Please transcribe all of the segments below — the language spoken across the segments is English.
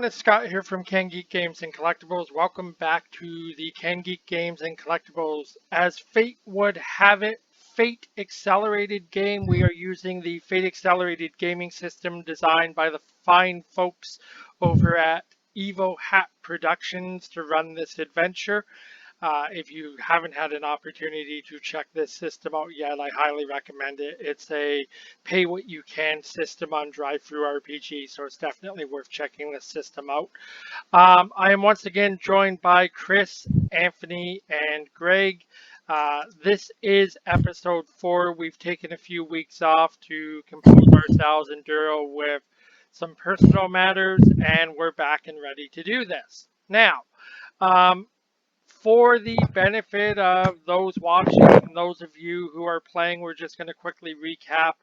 it's Scott here from CanGeek Games and Collectibles. Welcome back to the CanGeek Games and Collectibles. As fate would have it, Fate Accelerated game. We are using the Fate Accelerated gaming system designed by the fine folks over at Evo Hat Productions to run this adventure. If you haven't had an opportunity to check this system out yet, I highly recommend it. It's a pay what you can system on Drive-Thru RPG, so it's definitely worth checking this system out. I am once again joined by Chris, Anthony, and Greg. This is episode 4. We've taken a few weeks off to compose ourselves and deal with some personal matters, and we're back and ready to do this. Now, um, for the benefit of those watching and those of you who are playing, we're just going to quickly recap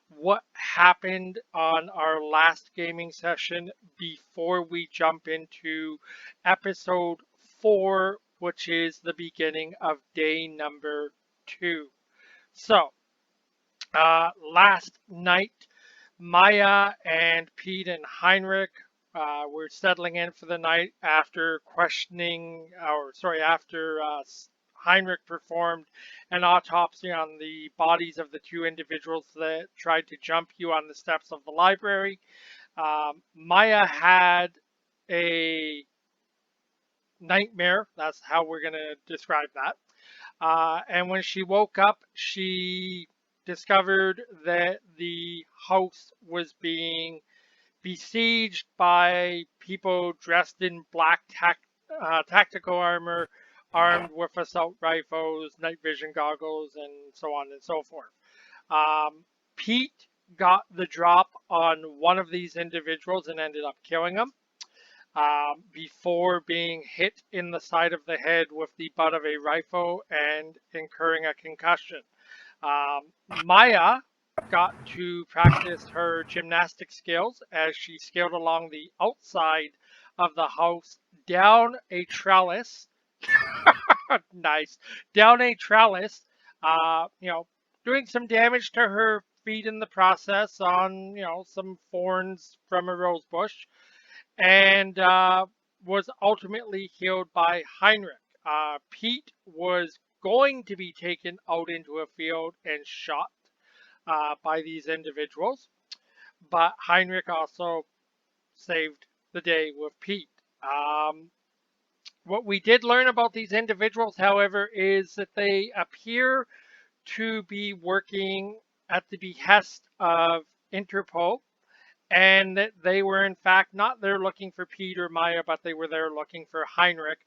what happened on our last gaming session before we jump into episode 4, which is the beginning of day number 2. So, last night, Maya and Pete and Heinrich were settling in for the night after Heinrich performed an autopsy on the bodies of the 2 individuals that tried to jump you on the steps of the library. Maya had a nightmare. That's how we're going to describe that. And when she woke up, she discovered that the house was being besieged by people dressed in black tactical armor, armed with assault rifles, night vision goggles, and so on and so forth. Pete got the drop on one of these individuals and ended up killing him before being hit in the side of the head with the butt of a rifle and incurring a concussion. Maya got to practice her gymnastic skills as she scaled along the outside of the house down a trellis. Nice. Down a trellis, doing some damage to her feet in the process on, some thorns from a rose bush, and was ultimately healed by Heinrich. Pete was going to be taken out into a field and shot by these individuals, but Heinrich also saved the day with Pete. What we did learn about these individuals, however, is that they appear to be working at the behest of Interpol, and that they were in fact not there looking for Pete or Maya, but they were there looking for Heinrich,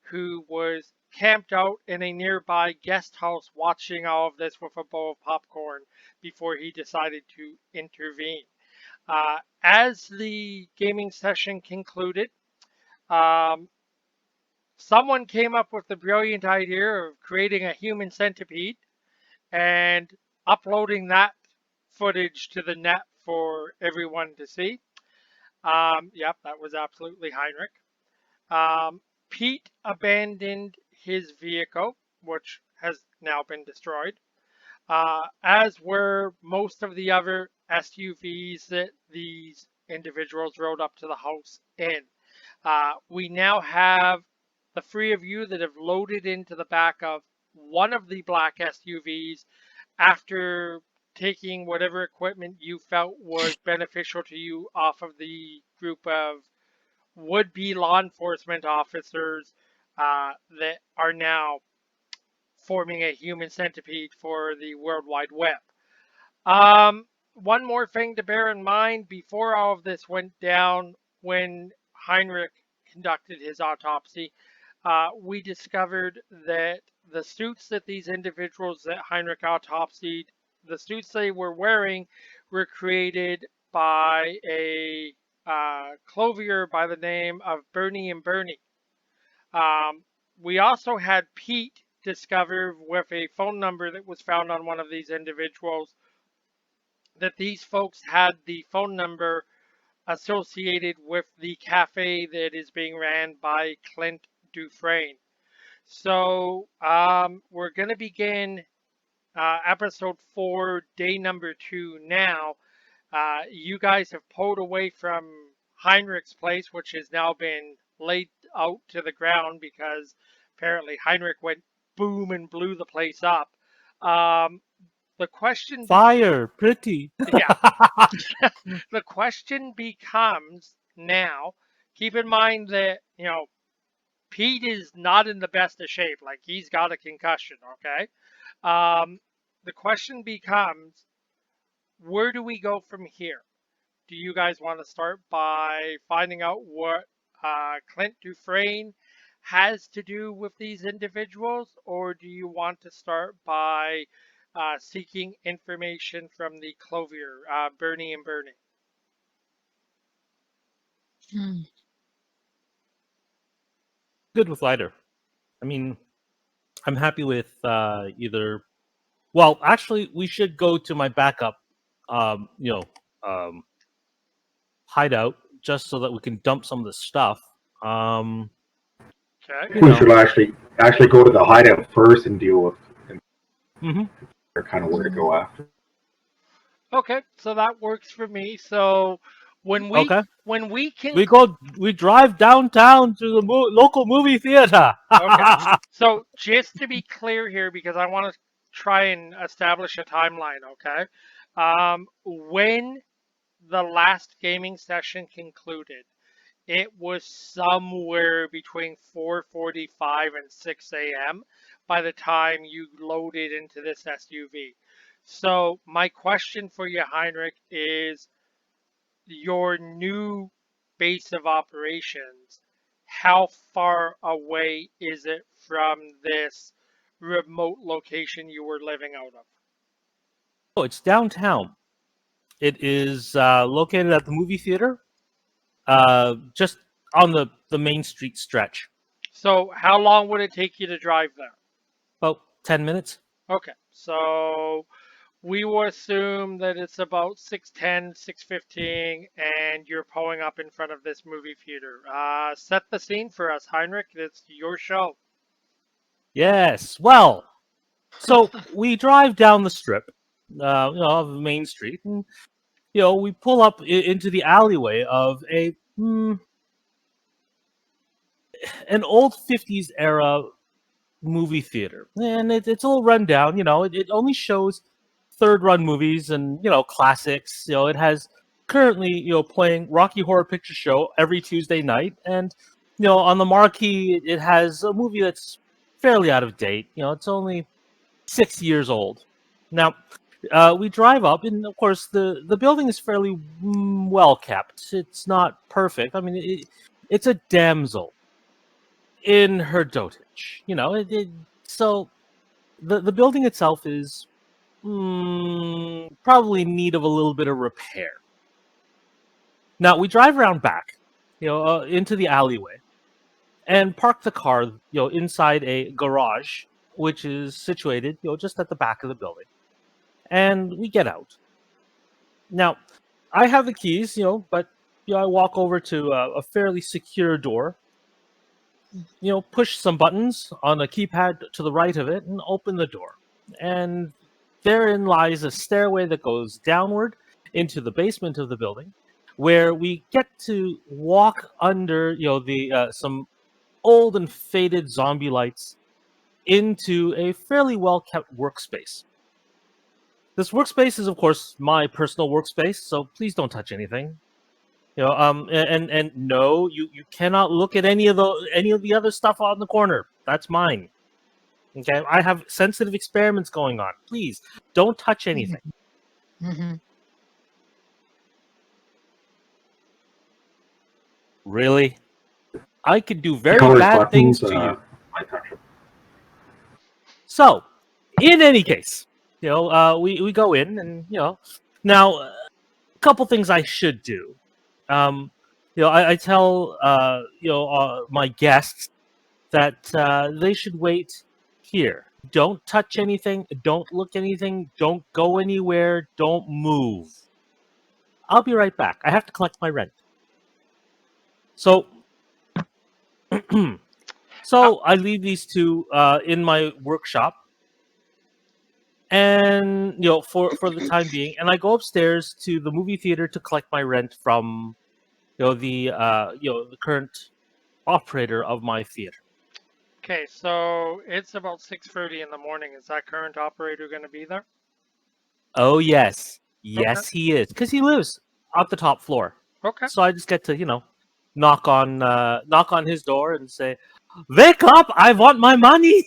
who was camped out in a nearby guest house watching all of this with a bowl of popcorn before he decided to intervene. As the gaming session concluded, someone came up with the brilliant idea of creating a human centipede and uploading that footage to the net for everyone to see. Yep, that was absolutely Heinrich. Pete abandoned his vehicle, which has now been destroyed, as were most of the other SUVs that these individuals rode up to the house in. We now have the 3 of you that have loaded into the back of one of the black SUVs after taking whatever equipment you felt was beneficial to you off of the group of would-be law enforcement officers that are now forming a human centipede for the World Wide Web. One more thing to bear in mind before all of this went down, when Heinrich conducted his autopsy, we discovered that the suits that these individuals that Heinrich autopsied, the suits they were wearing, were created by a clothier by the name of Bernie and Bernie. We also had Pete discover with a phone number that was found on one of these individuals that these folks had the phone number associated with the cafe that is being ran by Clint Dufresne. So we're going to begin episode 4, day number 2 now. You guys have pulled away from Heinrich's place, which has now been laid out to the ground because apparently Heinrich went boom and blew the place up. Um, the question, Fire, pretty. yeah, the question becomes now. Keep in mind that Pete is not in the best of shape. Like he's got a concussion. Okay. Um, the question becomes, where do we go from here? Do you guys want to start by finding out what Clint Dufresne has to do with these individuals, or do you want to start by seeking information from the Clothier, Bernie and Bernie? Hmm. Good with lighter. I mean, I'm happy with either. Well, actually, we should go to my backup, um, you know, um, hideout just so that we can dump some of the stuff. Um, Okay. you We know. should actually go to the hideout first and deal with and hmm kind of where to go after. Okay, so that works for me. So when we Okay. when we can We drive downtown to the local movie theater. okay. So just to be clear here, because I want to try and establish a timeline, okay? When the last gaming session concluded, it was somewhere between 4:45 and 6 a.m. by the time you loaded into this SUV. So my question for you, Heinrich, is your new base of operations, how far away is it from this remote location you were living out of? Oh, it's downtown. It is located at the movie theater, just on the main street stretch. So how long would it take you to drive there? About 10 minutes. Okay, so we will assume that it's about 6:10, 6:15, and you're pulling up in front of this movie theater. Set the scene for us, Heinrich. It's your show. Yes. Well, so we drive down the strip, of the main street, and we pull up into the alleyway of an old '50s era movie theater, and it's all run down. It only shows third run movies and classics. It has currently playing Rocky Horror Picture Show every Tuesday night, and on the marquee it has a movie that's fairly out of date. It's only 6 years old. Now, we drive up, and of course the building is fairly well kept. It's not perfect. I mean, it's a damsel in her dotage. So the building itself is probably in need of a little bit of repair. Now we drive around back, into the alleyway, and park the car, inside a garage, which is situated, just at the back of the building. And we get out. Now, I have the keys, but I walk over to a fairly secure door, push some buttons on a keypad to the right of it and open the door. And therein lies a stairway that goes downward into the basement of the building, where we get to walk under, the some old and faded zombie lights into a fairly well kept workspace. This workspace is, of course, my personal workspace, so please don't touch anything. And no, you cannot look at any of the other stuff on the corner. That's mine. Okay, I have sensitive experiments going on. Please don't touch anything. Mhm. Really, I could do very Colors, bad things buttons, to you. I touch them. So, in any case, we go in, and now a couple things I should do. I tell my guests that they should wait here. Don't touch anything. Don't look anything. Don't go anywhere. Don't move. I'll be right back. I have to collect my rent. So, Uh, I leave these two in my workshop, and for the time being, and I go upstairs to the movie theater to collect my rent from the current operator of my theater. Okay, so it's about 6:30 in the morning. Is that current operator going to be there? Oh yes, Okay. yes he is, because he lives on the top floor. Okay. So I just get to knock on his door and say, "Wake up! I want my money."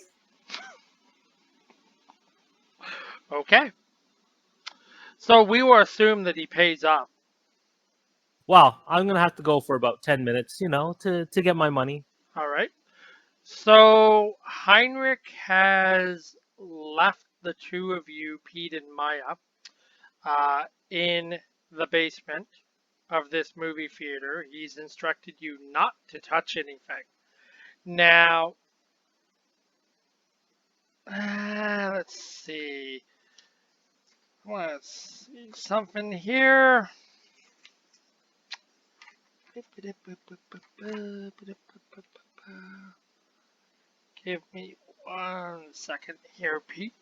Okay. So we will assume that he pays up. Well, I'm gonna have to go for about 10 minutes, to get my money. All right. So Heinrich has left the two of you, Pete and Maya, in the basement of this movie theater. He's instructed you not to touch anything. Now, let's see. Let's see something here. Give me 1 second here, Pete.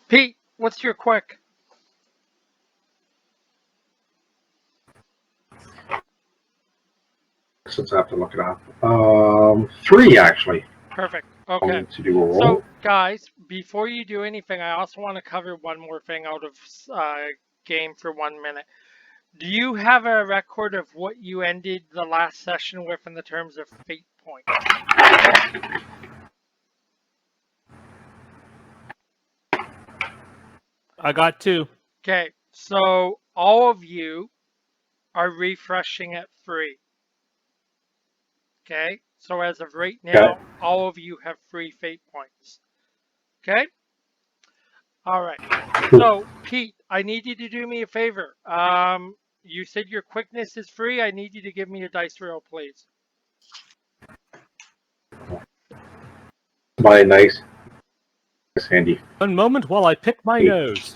Pete, what's your quick? Since I have to look it up. 3 actually. Perfect. Okay. To do a roll. So, guys, before you do anything, I also want to cover one more thing out of game for 1 minute. Do you have a record of what you ended the last session with in the terms of fate points? I got 2. Okay, so all of you are refreshing at 3. Okay, so as of right now, Okay. all of you have 3 fate points. Okay? All right. Cool. So, Pete, I need you to do me a favor. You said your quickness is free. I need you to give me a dice roll, please. My nice handy. One moment while I pick my 8. nose.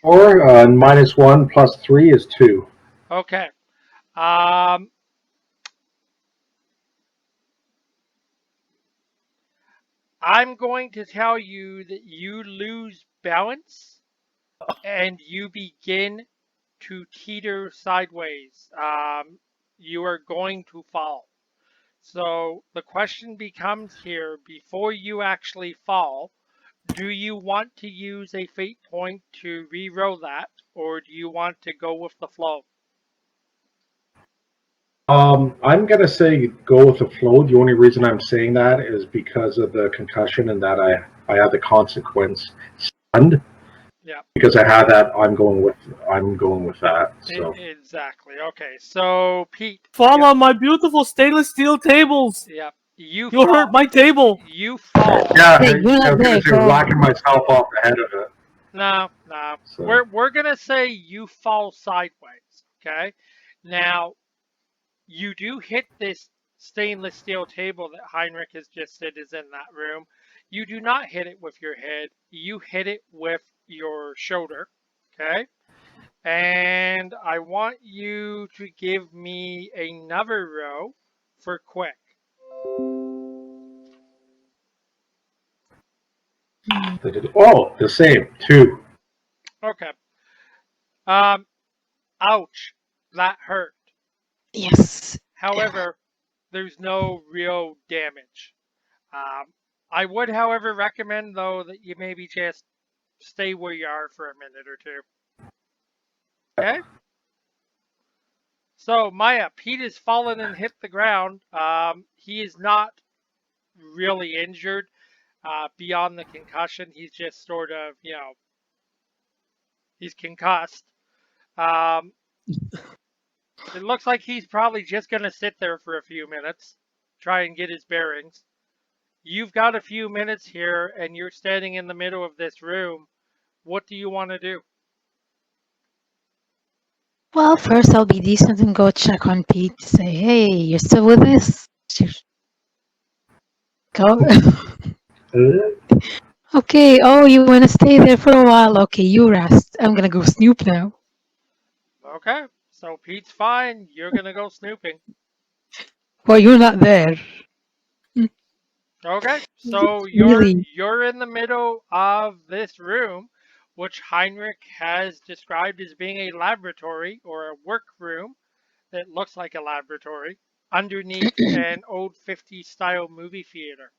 Or -1 plus 3 is 2. Okay. I'm going to tell you that you lose balance and you begin to teeter sideways. You are going to fall. So the question becomes here, before you actually fall, do you want to use a fate point to re-roll that, or do you want to go with the flow? I'm gonna say go with the flow. The only reason I'm saying that is because of the concussion and that I have the consequence stunned. Yeah. Because I had that, I'm going with that. So Exactly. Okay. So Pete. Fall Yep. on my beautiful stainless steel tables. Yep. You You'll fall. hurt my table. You fall. yeah, Hey, you're I not was gonna there, say so whacking myself off the head of it. No, no. So We're gonna say you fall sideways. Okay. Now you do hit this stainless steel table that Heinrich has just said is in that room. You do not hit it with your head. You hit it with your shoulder. Okay. And I want you to give me another row for quick. the same 2. Okay. Um, ouch. That hurt. yes. However, there's no real damage. I would, however, recommend though that you maybe just stay where you are for a minute or two. Okay? So, Maya, Pete has fallen and hit the ground. He is not really injured beyond the concussion. He's just sort of, he's concussed. Um, it looks like he's probably just going to sit there for a few minutes, try and get his bearings. You've got a few minutes here, and you're standing in the middle of this room. What do you want to do? Well, first I'll be decent and go check on Pete. Say, hey, you're still with us? Go. Okay. Oh, you want to stay there for a while? Okay, you rest. I'm gonna go snoop now. Okay, so Pete's fine. You're going to go snooping. Well, you're not there. Okay, so Really? you're in the middle of this room, which Heinrich has described as being a laboratory or a workroom that looks like a laboratory underneath an old 50s style movie theater.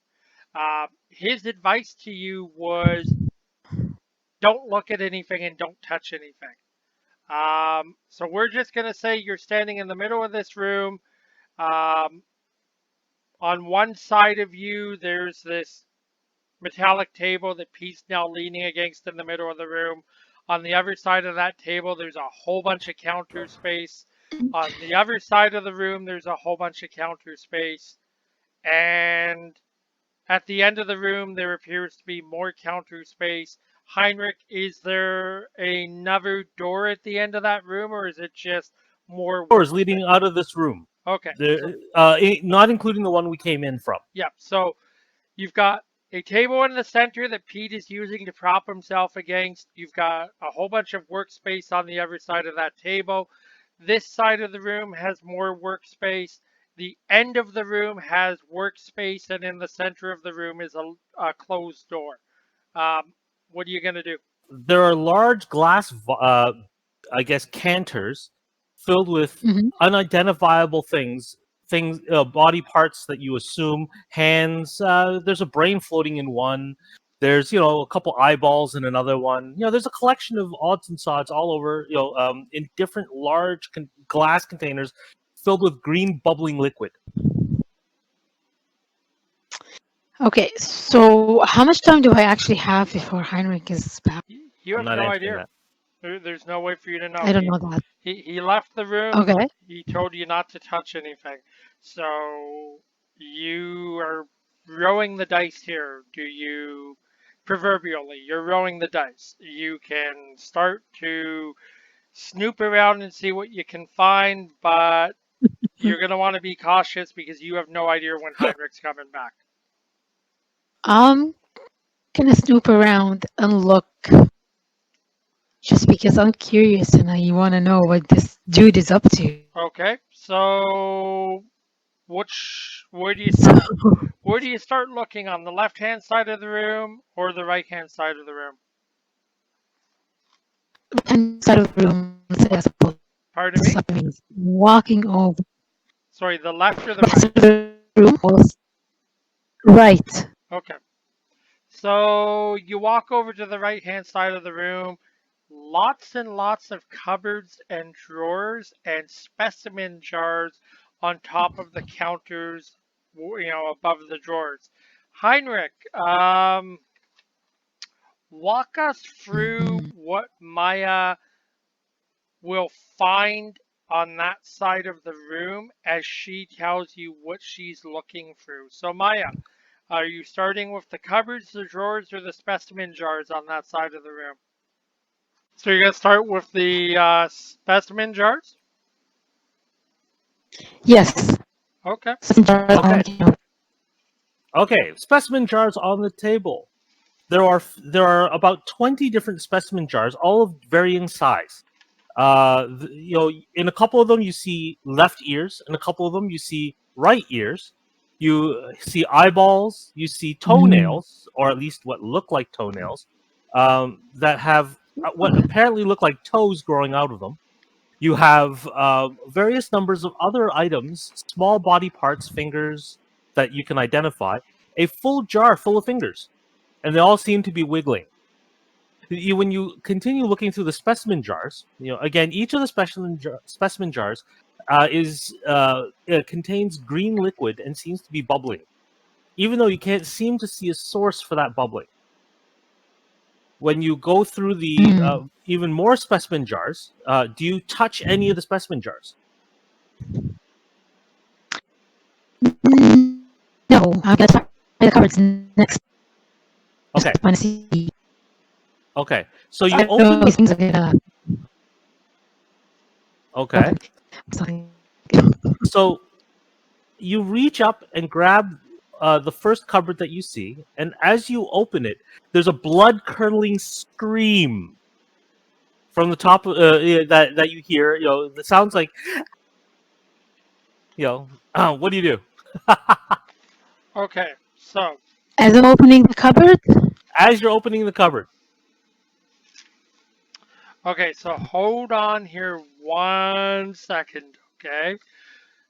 His advice to you was don't look at anything and don't touch anything. So we're just going to say you're standing in the middle of this room. Um, on one side of you, there's this metallic table that Pete's now leaning against in the middle of the room. On the other side of that table, there's a whole bunch of counter space. On the other side of the room, there's a whole bunch of counter space. And at the end of the room, there appears to be more counter space. Heinrich, is there another door at the end of that room, or is it just more Doors workspace? leading out of this room. Okay, so Not including the one we came in from. yeah, so you've got a table in the center that Pete is using to prop himself against. You've got a whole bunch of workspace on the other side of that table. This side of the room has more workspace. The end of the room has workspace, and in the center of the room is a closed door. What are you going to do? There are large glass, I guess, canters filled with Hmm. unidentifiable things, body parts that you assume hands. There's a brain floating in one. There's a couple eyeballs in another one. There's a collection of odds and sods all over. In different large glass containers filled with green bubbling liquid. Okay, so how much time do I actually have before Heinrich is back? You I'm have not no answering idea. that. There's no way for you to know. I don't know that. He left the room. Okay. He told you not to touch anything. So you are rolling the dice here. Do you, proverbially, you're rolling the dice. You can start to snoop around and see what you can find, but you're going to want to be cautious because you have no idea when Heinrich's coming back. I'm gonna snoop around and look just because I'm curious and I want to know what this dude is up to. Okay, so where do you So, start? Where do you start looking, on the left-hand side of the room or the right-hand side of the room? inside of the room, I suppose. Pardon me? That means walking over Sorry, the left or the right right? side of the room. Right. Okay. So you walk over to the right-hand side of the room. Lots and lots of cupboards and drawers and specimen jars on top of the counters, above the drawers. Heinrich, walk us through Mhm. what Maya will find on that side of the room as she tells you what she's looking through. So, Maya, are you starting with the cupboards, the drawers, or the specimen jars on that side of the room? So, you're going to start with the specimen jars? Yes. Okay. Some jars on Okay. the counter. Okay. Specimen jars on the table. There are about 20 different specimen jars, all of varying size. In a couple of them you see left ears, in a couple of them you see right ears. You see eyeballs, you see Mm. toenails, or at least what look like toenails, that have what apparently look like toes growing out of them. You have various numbers of other items, small body parts, fingers that you can identify. A full jar full of fingers, and they all seem to be wiggling. When you continue looking through the specimen jars, again, each of the specimen jars contains green liquid and seems to be bubbling, even though you can't seem to see a source for that bubbling. When you go through the Mm. even more specimen jars, do you touch any of the specimen jars? No, I'm gonna try the cupboards next. Okay, Just want to see. okay. So you I open know the. these things are gonna Okay, happen. Something. so you reach up and grab the first cupboard that you see, and as you open it, there's a blood-curdling scream from the top that you hear. It sounds like What do you do? Okay, so As I'm opening the cupboard, As you're opening the cupboard, hold on here 1 second. Okay,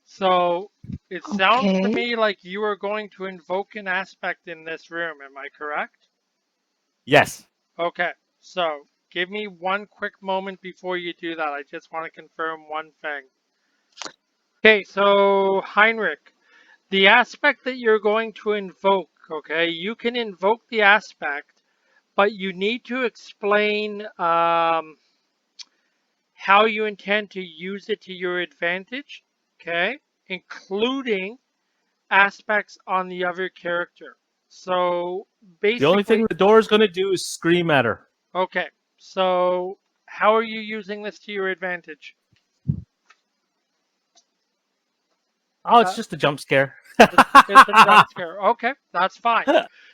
so it sounds to okay. me like you are going to invoke an aspect in this room. Am I correct? yes. Okay, so give me one quick moment before you do that. I just want to confirm one thing. Okay, so Heinrich, the aspect that you're going to invoke, okay, you can invoke the aspect, but you need to explain how you intend to use it to your advantage, okay, including aspects on the other character. So The only thing basically, the door is going to do is scream at her. okay, so how are you using this to your advantage? Oh, it's Uh, just a jump scare. it's a jump scare. Okay, that's fine.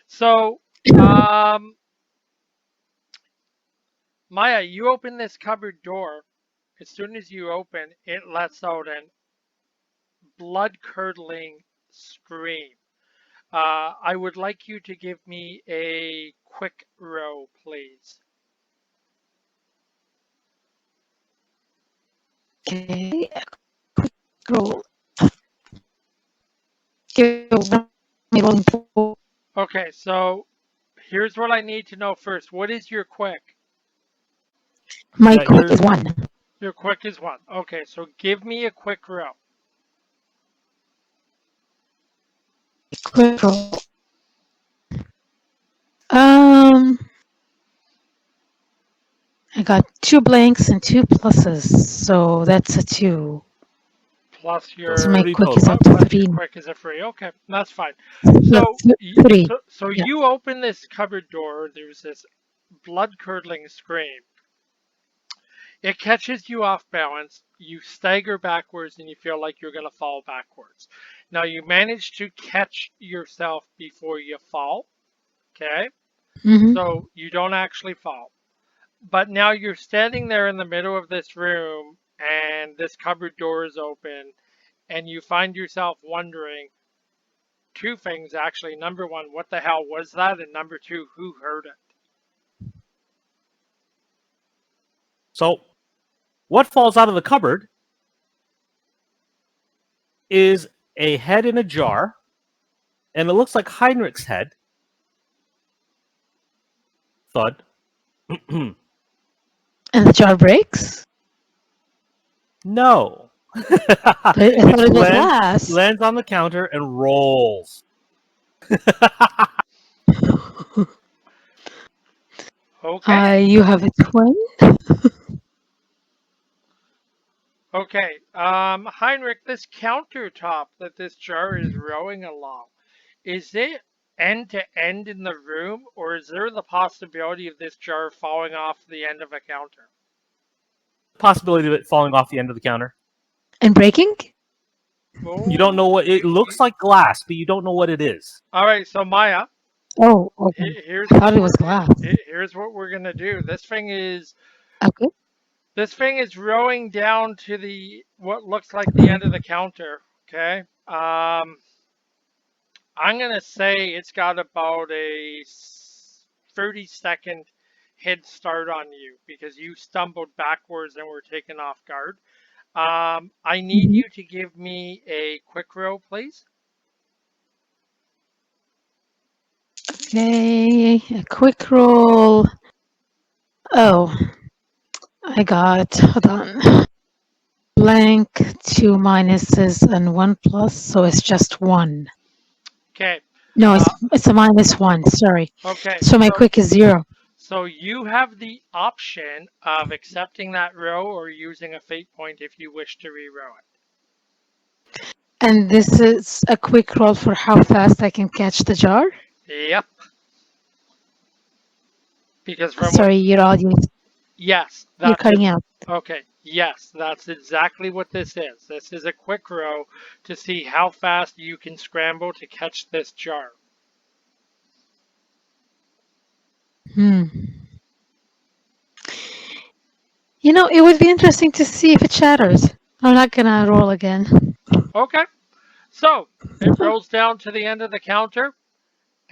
So, um, Maya, you open this cupboard door. As soon as you open, it lets out an blood curdling scream. I would like you to give me a quick row, please. Okay. Roll. Okay, rolling four. Okay, so here's what I need to know first. What is your quick? My Yeah, quick you're is one. Your quick is one. Okay, so give me a quick row. Quick roll. Um, I got two blanks and two pluses, so that's a two. Plus so So my your three quick is total. up to plus your three. quick is a free. Okay, that's fine. So So three. Yeah. you open this cupboard door. There's this blood curdling scream. It catches you off balance. You stagger backwards and you feel like you're going to fall backwards. Now you manage to catch yourself before you fall. Okay, Mm-hmm. so you don't actually fall. But now you're standing there in the middle of this room and this cupboard door is open and you find yourself wondering two things actually. Number one, what the hell was that? And number two, who heard it? So, what falls out of the cupboard is a head in a jar, and it looks like Heinrich's head. Thud. And the jar breaks. No. I thought It it was glass. lands on the counter and rolls. Okay. You have a twin. Okay. Heinrich, this countertop that this jar is rowing along, is it end to end in the room, or is there the possibility of this jar falling off the end of a counter? Possibility of it falling off the end of the counter. And breaking? You don't know Oh, what it looks like glass, but you don't know what it is. all right. So Maya, Oh, okay. here's I what thought it was glass. here's what we're gonna do. Okay. This thing is rowing down to the what looks like the end of the counter. Okay. I'm gonna say it's got about a 30-second head start on you because you stumbled backwards and were taken off guard. I need Mhm. you to give me a quick roll, please. Okay. A quick roll. Oh, I got, hold on. Blank, two minuses, and one plus, so it's just one. Okay. No, Uh, it's a minus one. Sorry. okay. So my quick is zero. So you have the option of accepting that row or using a fate point if you wish to re-row And this is a quick roll for how fast I can catch the jar. it. Yep. Because from what Sorry, your audience, yes, you're that's it. cutting out. Okay. Yes, that's exactly what this is. This is a quick row to see how fast you can scramble to catch this jar. Hmm. You know, it would be interesting to see if it shatters. I'm not gonna roll again. Okay. So it rolls down to the end of the counter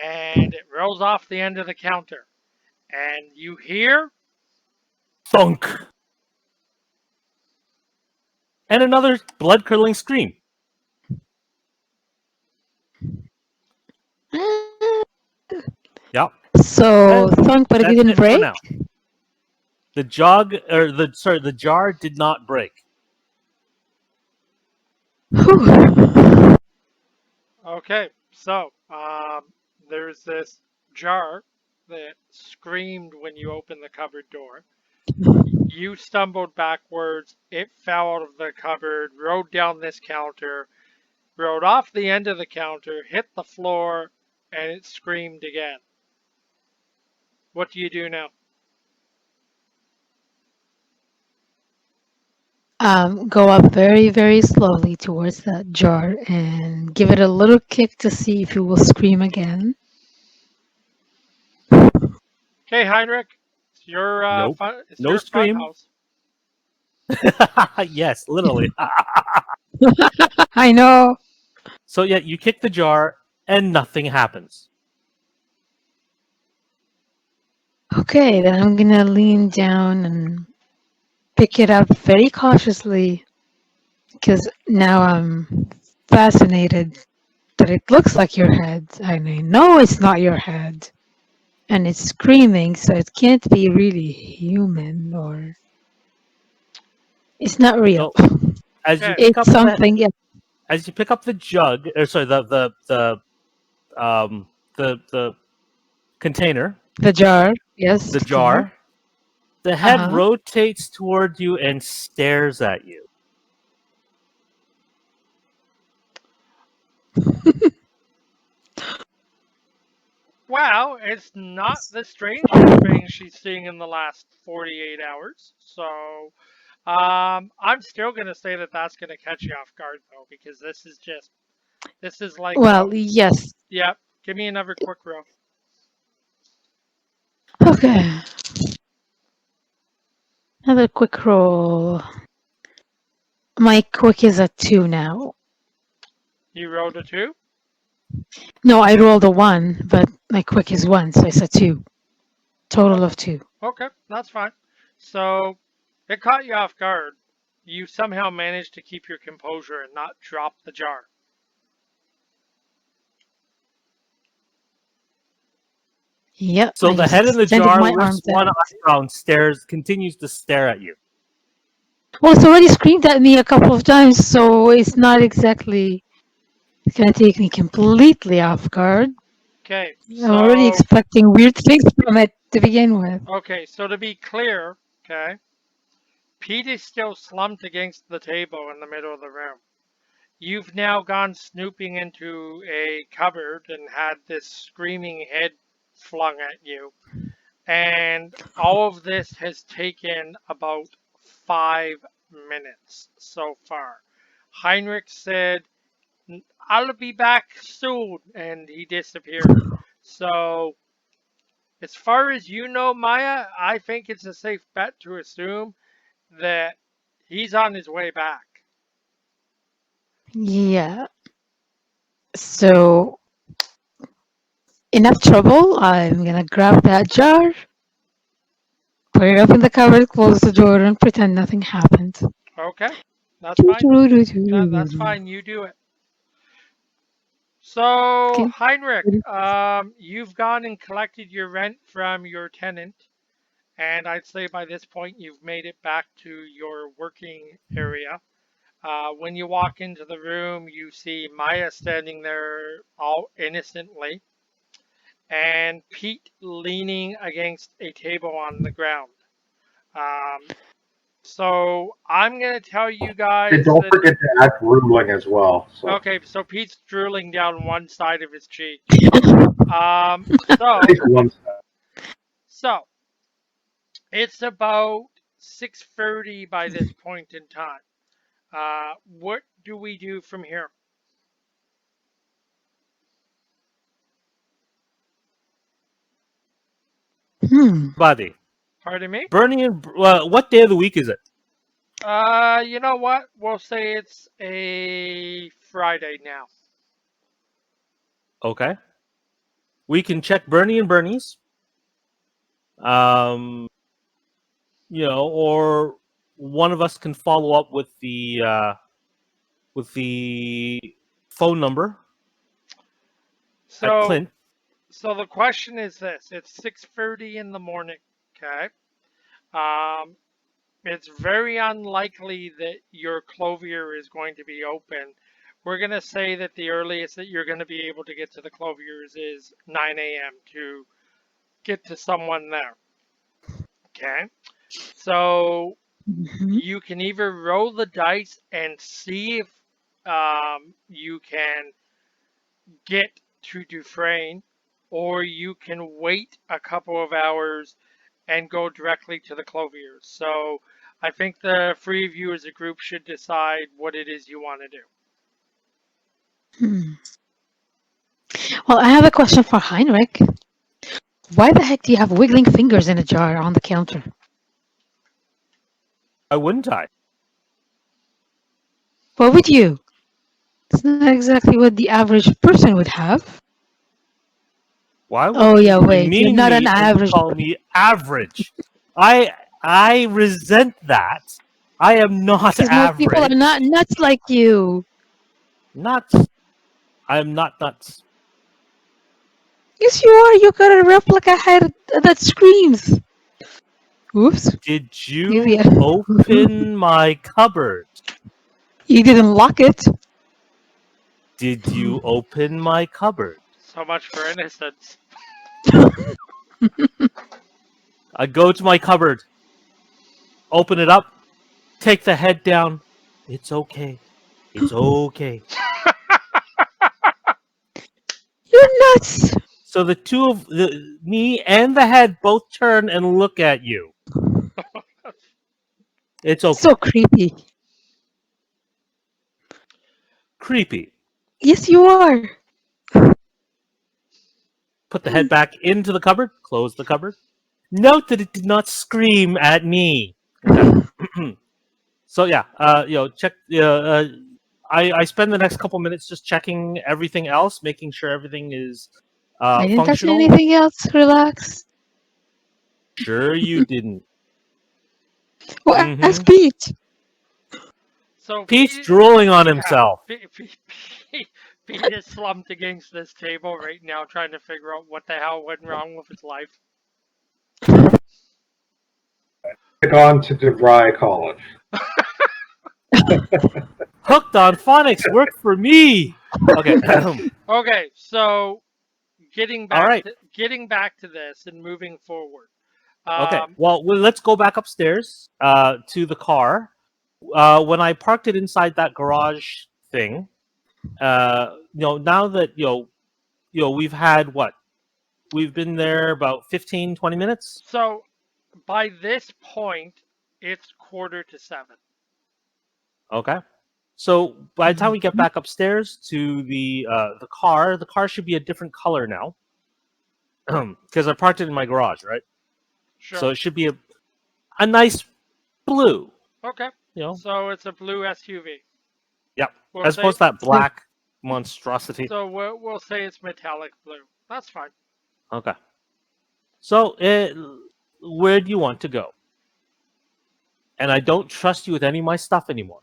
and it rolls off the end of the counter. And you hear, Thunk. And another blood-curdling scream. Yep. So And thunk, but it that's didn't it for break. now. The jar did not break. Whew. okay, so there's this jar that screamed when you opened the cupboard door. You stumbled backwards, it fell out of the cupboard, rode down this counter, rode off the end of the counter, hit the floor, and it screamed again. What do you do now? Go up very, very slowly towards that jar and give it a little kick to see if it will scream again. Okay, Heinrich, Nope. it's No your fun scream. house. Yes, literally. I know. So yeah, you kick the jar and nothing happens. Okay, then I'm gonna lean down and pick it up very cautiously because now I'm fascinated that it looks like your head. I mean, no, it's not your head. And it's screaming, so it can't be really human or it's not real. So as you Okay, pick It's up the something, yeah, as you pick up the jug, or sorry, the container, the jar. Yes, the container. jar, the head Uh-huh. rotates toward you and stares at you. well, it's not the strangest thing she's seen in the last 48 hours. So, I'm still going to say that that's going to catch you off guard, though, because this is like, Well, yes. yeah, give me another quick roll. Okay. Another quick roll. My quick is a 2 now. You rolled a 2? No, I rolled a 1, but my quick is 1, so it's a 2. Oh, Total of 2. okay, that's fine. So, it caught you off guard. You somehow managed to keep your composure and not drop the jar. Yep, So I the just head in the extended jar my lifts arms one out. eyebrow and continues to stare at you. Well, it's already screamed at me a couple of times, so it's not exactly gonna take me completely off guard. Okay, I'm already so expecting weird things from it to begin with. so to be clear, okay, Pete is still slumped against the table in the middle of the room. You've now gone snooping into a cupboard and had this screaming head flung at you. And all of this has taken about 5 minutes so far. Heinrich said, I'll be back soon, and he disappeared. So, as far as you know, Maya, I think it's a safe bet to assume that he's on his way back. Yeah. So, enough trouble. I'm gonna grab that jar, put it up in the cupboard, close the door, and pretend nothing happened. Okay, that's fine. That's fine. You do it. So, Okay. Heinrich, you've gone and collected your rent from your tenant, and I'd say by this point you've made it back to your working area. When you walk into the room, you see Maya standing there all innocently, and Pete leaning against a table on the ground. Um, so I'm gonna tell you And guys don't that. forget to add drooling as well. So Okay, so Pete's drooling down one side of his cheek. at least one step. So it's about 6:30 by this point in time. What do we do from here? Hmm. Buddy, Pardon me? Bernie and what day of the week is it? You know what? We'll say it's a Friday now. Okay. We can check Bernie and Bernie's. Um, or one of us can follow up with the phone number at So, Clint. so the question is this: it's 6:30 in the morning. Okay. Um, it's very unlikely that your clothier is going to be open. We're going to say that the earliest that you're going to be able to get to the clothiers is 9 a.m. to get to someone there. Okay. So Mhm. you can either roll the dice and see if you can get to Dufresne, or you can wait a couple of hours and go directly to the clothiers. So I think the three of you as a group should decide what it is you want to do. Hmm. Well, I have a question for Heinrich. Why the heck do you have wiggling fingers in a jar on the counter? Why wouldn't I? What would you? It's not exactly what the average person would have. Why would Oh yeah, you wait, you're demean not an me and average call me average? I I resent that. I am not because most people are not average. nuts like you. Nuts. I am not nuts. Yes, you are. You got a replica head that screams. Oops. Did Maybe you open my cupboard? you didn't lock it. Did you open my cupboard? So much for innocence. I go to my cupboard, open it up, take the head down. It's okay. It's okay. You're nuts. So the two of me and the head both turn and look at you. It's okay. So creepy. Creepy. Yes, you are. Put the head back into the cupboard. Close the cupboard. Note that it did not scream at me. Okay. So yeah, check. I spend the next couple minutes just checking everything else, making sure everything is I didn't touch functional. anything else. Relax. Sure, you didn't. Well, ask Mm-hmm. Pete. So Pete's Pete, drooling on yeah, himself. Pete is slumped against this table right now, trying to figure out what the hell went wrong with his life. Gone to DeVry College. Hooked on phonics worked for me. Okay. Okay, so All right. getting back to this and moving forward. Okay. Um, Well, let's go back upstairs to the car. When I parked it inside that garage thing, now that we've had what? We've been there about 15, 20 minutes. so by this point, it's 6:45. Okay. So by the time we get Mhm. back upstairs to the car should be a different color now because I parked it in my garage, right? So Sure. it should be a nice blue. Okay. You know, So it's a blue SUV. yep. We'll As say opposed to that So, black monstrosity. we'll say it's metallic blue. That's fine. Okay. So where do you want to go? And I don't trust you with any of my stuff anymore.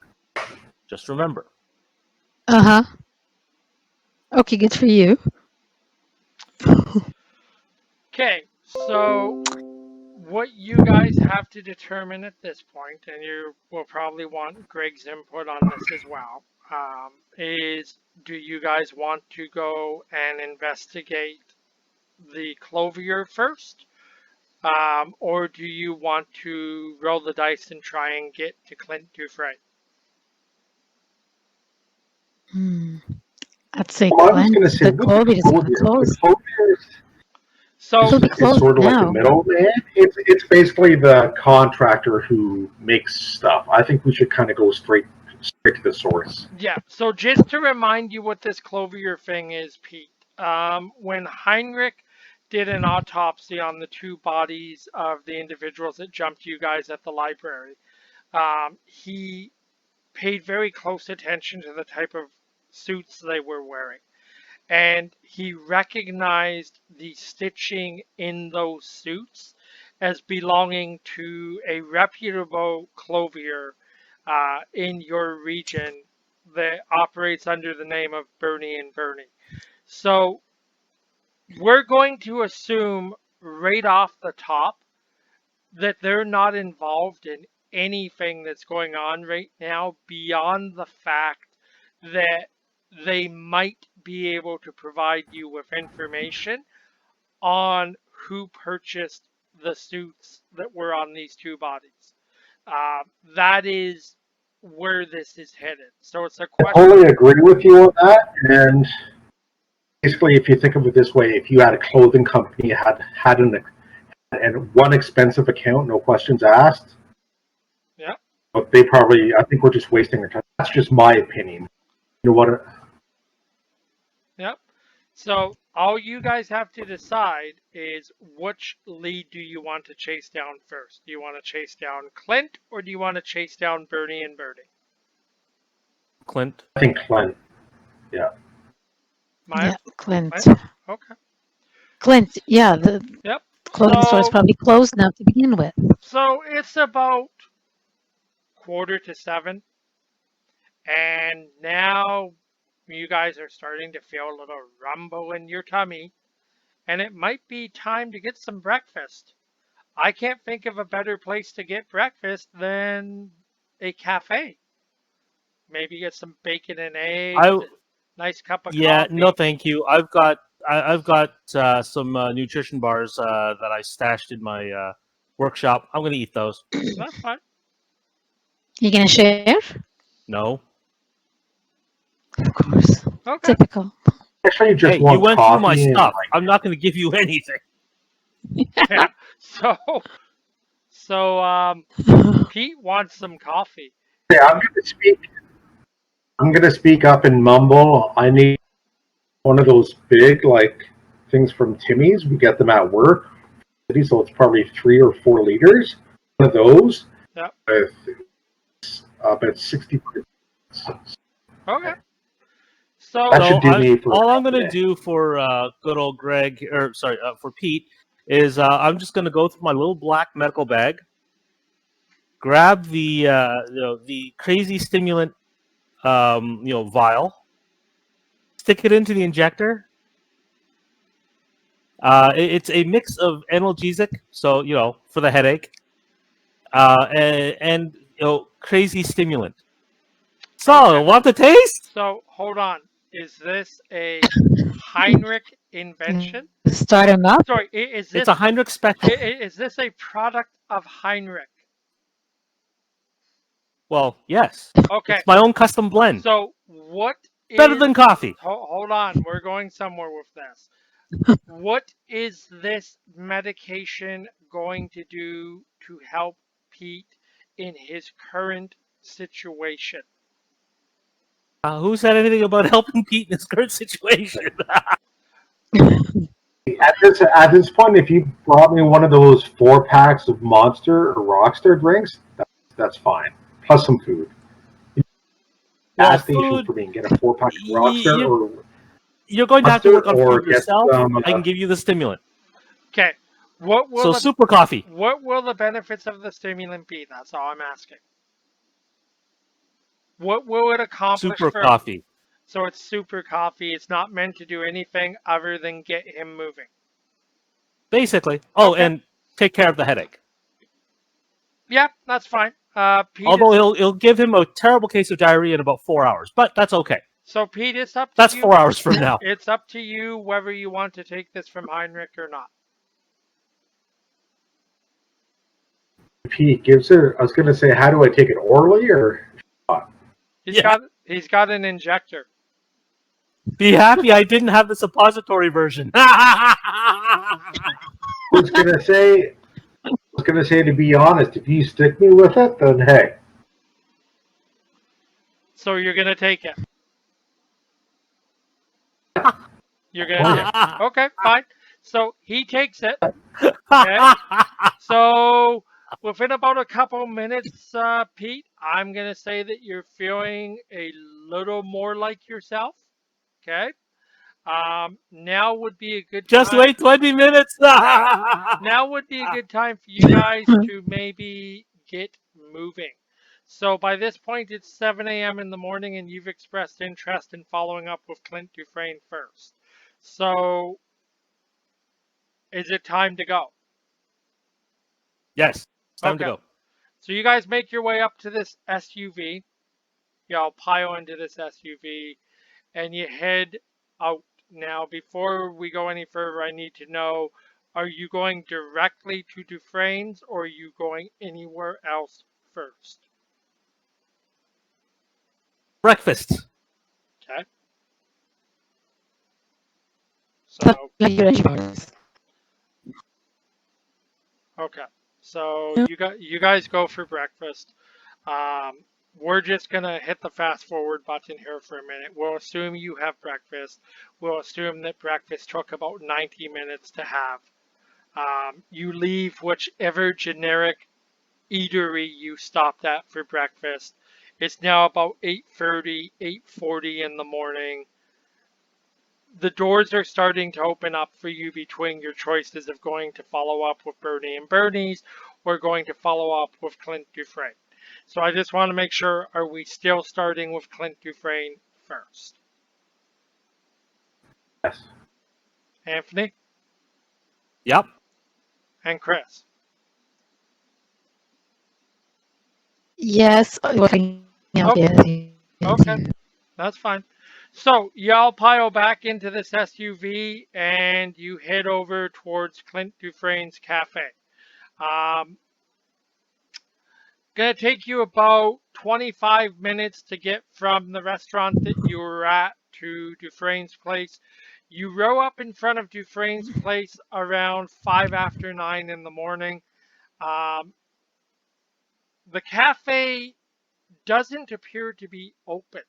Just remember. uh-huh. Okay, good for you. Okay. So what you guys have to determine at this point, and you will probably want Greg's input on this as well, is do you guys want to go and investigate the clothier first? Or do you want to roll the dice and try and get to Clint Dufresne? Hmm. I'd say Well, I was Clint. going to say The with the Colby is gonna clothier, the close. clothier So, He'll be is closed sort of like the now. middleman. It's basically the contractor who makes stuff. I think we should kind of go straight to the source. yeah, so just to remind you what this clothier thing is, Pete, when Heinrich did an autopsy on the two bodies of the individuals that jumped you guys at the library, he paid very close attention to the type of suits they were wearing. And he recognized the stitching in those suits as belonging to a reputable clothier in your region that operates under the name of Bernie and Bernie. So we're going to assume right off the top that they're not involved in anything that's going on right now beyond the fact that they might be able to provide you with information on who purchased the suits that were on these two bodies. That is where this is headed. So it's a I question. totally agree with you on that. And basically, if you think of it this way, if you had a clothing company had one expensive account, no questions asked, Yeah. but they probably, I think we're just wasting our time. That's just my opinion. You know what? Yep. So all you guys have to decide is which lead do you want to chase down first? Do you want to chase down Clint or do you want to chase down Bernie and Bertie? Clint. I think Clint. Yeah. Maya? Yeah, Clint. Clint? Okay. Clint, yeah, the Yep. clothing store is probably closed now to begin with. So it's about 6:45, and now you guys are starting to feel a little rumble in your tummy, and it might be time to get some breakfast. I can't think of a better place to get breakfast than a cafe. Maybe get some bacon and eggs, I nice cup of Yeah, coffee. no, thank you. I've got some nutrition bars that I stashed in my workshop. I'm gonna eat those. That's fine. You gonna share? No. Of course. Okay. Typical. Actually, you just Hey, you want went through my coffee and stuff. I'm not gonna give you anything. Yeah. So Pete wants some coffee. yeah, I'm going to speak. I'm going to speak up and mumble. I need one of those big things from Timmy's. We get them at work, so it's probably 3 or 4 liters. One of those Yep. with about 60. Okay. So That should do me for all a I'm gonna day. do for good old Greg, or sorry, for Pete, is I'm just gonna go through my little black medical bag, grab the crazy stimulant vial, stick it into the injector. It's a mix of analgesic, so for the headache, and crazy stimulant. So, okay. want the taste? So hold on. Is this a Heinrich invention? Start him up. Sorry, It's a Heinrich special. is this a product of Heinrich? Well, yes. Okay. It's my own custom blend. So what Better is than coffee. hold on, we're going somewhere with this. What is this medication going to do to help Pete in his current situation? Who said anything about helping Pete in his current situation? At this point, if you brought me one of those 4 packs of Monster or Rockstar drinks, that's fine. Plus some food. Gas station for me. Get a 4 pack of Rockstar or You're going to have to work on or food get yourself. some. I can give you the stimulant. Okay. What will So the super coffee. what will the benefits of the stimulant be? That's all I'm asking. What will it accomplish Super for coffee. So it's super coffee. It's not meant to do anything other than get him moving. Basically. Oh, Okay. and take care of the headache. Yeah, that's fine. Pete Although it'll give him a terrible case of diarrhea in about 4 hours, but that's okay. So Pete, it's up to That's you. 4 hours from now. It's up to you whether you want to take this from Heinrich or not. Pete gives it. I was going to say, how do I take it orally or? He's got an injector. Be happy I didn't have the suppository version. I was going to say. To be honest, if you stick me with it, then hey. So you're gonna take it. You're gonna Okay, fine. So he takes it. Okay. So Within about a couple minutes, Pete, I'm going to say that you're feeling a little more like yourself. Okay. Now would be a good Just time. wait 20 minutes. Now would be a good time for you guys to maybe get moving. So by this point, it's 7 a.m. in the morning, and you've expressed interest in following up with Clint Dufresne first. So is it time to go? Yes, it's time to Okay. go. So you guys make your way up to this SUV. Y'all pile into this SUV and you head out. Now, before we go any further, I need to know, are you going directly to Dufresne's or are you going anywhere else first? Breakfast. Okay. That's So, like your antibodies. okay. So you guys go for breakfast. Um, we're just gonna hit the fast forward button here for a minute. We'll assume you have breakfast. We'll assume that breakfast took about 90 minutes to have. You leave whichever generic eatery you stopped at for breakfast. It's now about 8:30, 8:40 in the morning. The doors are starting to open up for you between your choices of going to follow up with Bernie and Bernie's or going to follow up with Clint Dufresne. So I just want to make sure, are we still starting with Clint Dufresne first? Yes. Anthony Yep. and Chris. Yes, working out. Oh, Yes, yes, okay. yes. That's fine. So y'all pile back into this SUV and you head over towards Clint Dufresne's cafe. Um, gonna take you about 25 minutes to get from the restaurant that you were at to Dufresne's place. You row up in front of Dufresne's place around 5 after 9 in the morning. Um, the cafe doesn't appear to be open.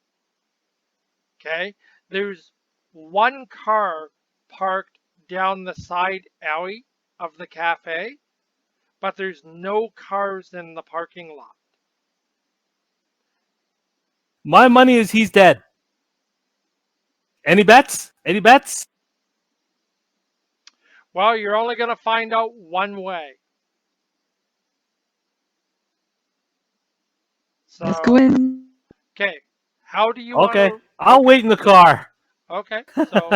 Okay, there's one car parked down the side alley of the cafe, but there's no cars in the parking lot. My money is he's dead. Any bets? Any bets? Well, you're only going to find out one way. Let's go So, in. okay, how do you want Okay. to? I'll Okay, wait in the car. okay, so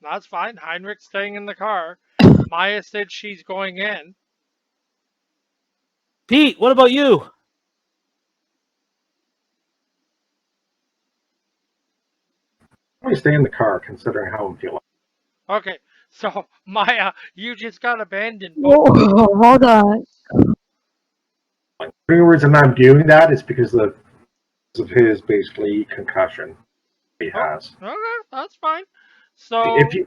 that's fine. Heinrich's staying in the car. Maya said she's going in. Pete, what about you? Probably stay in the car considering how I'm feeling. Okay, so Maya, you just got abandoned both Whoa, ways. hold on. The only reason I'm doing that is because of his basically concussion he Oh, has. okay, that's fine. If So you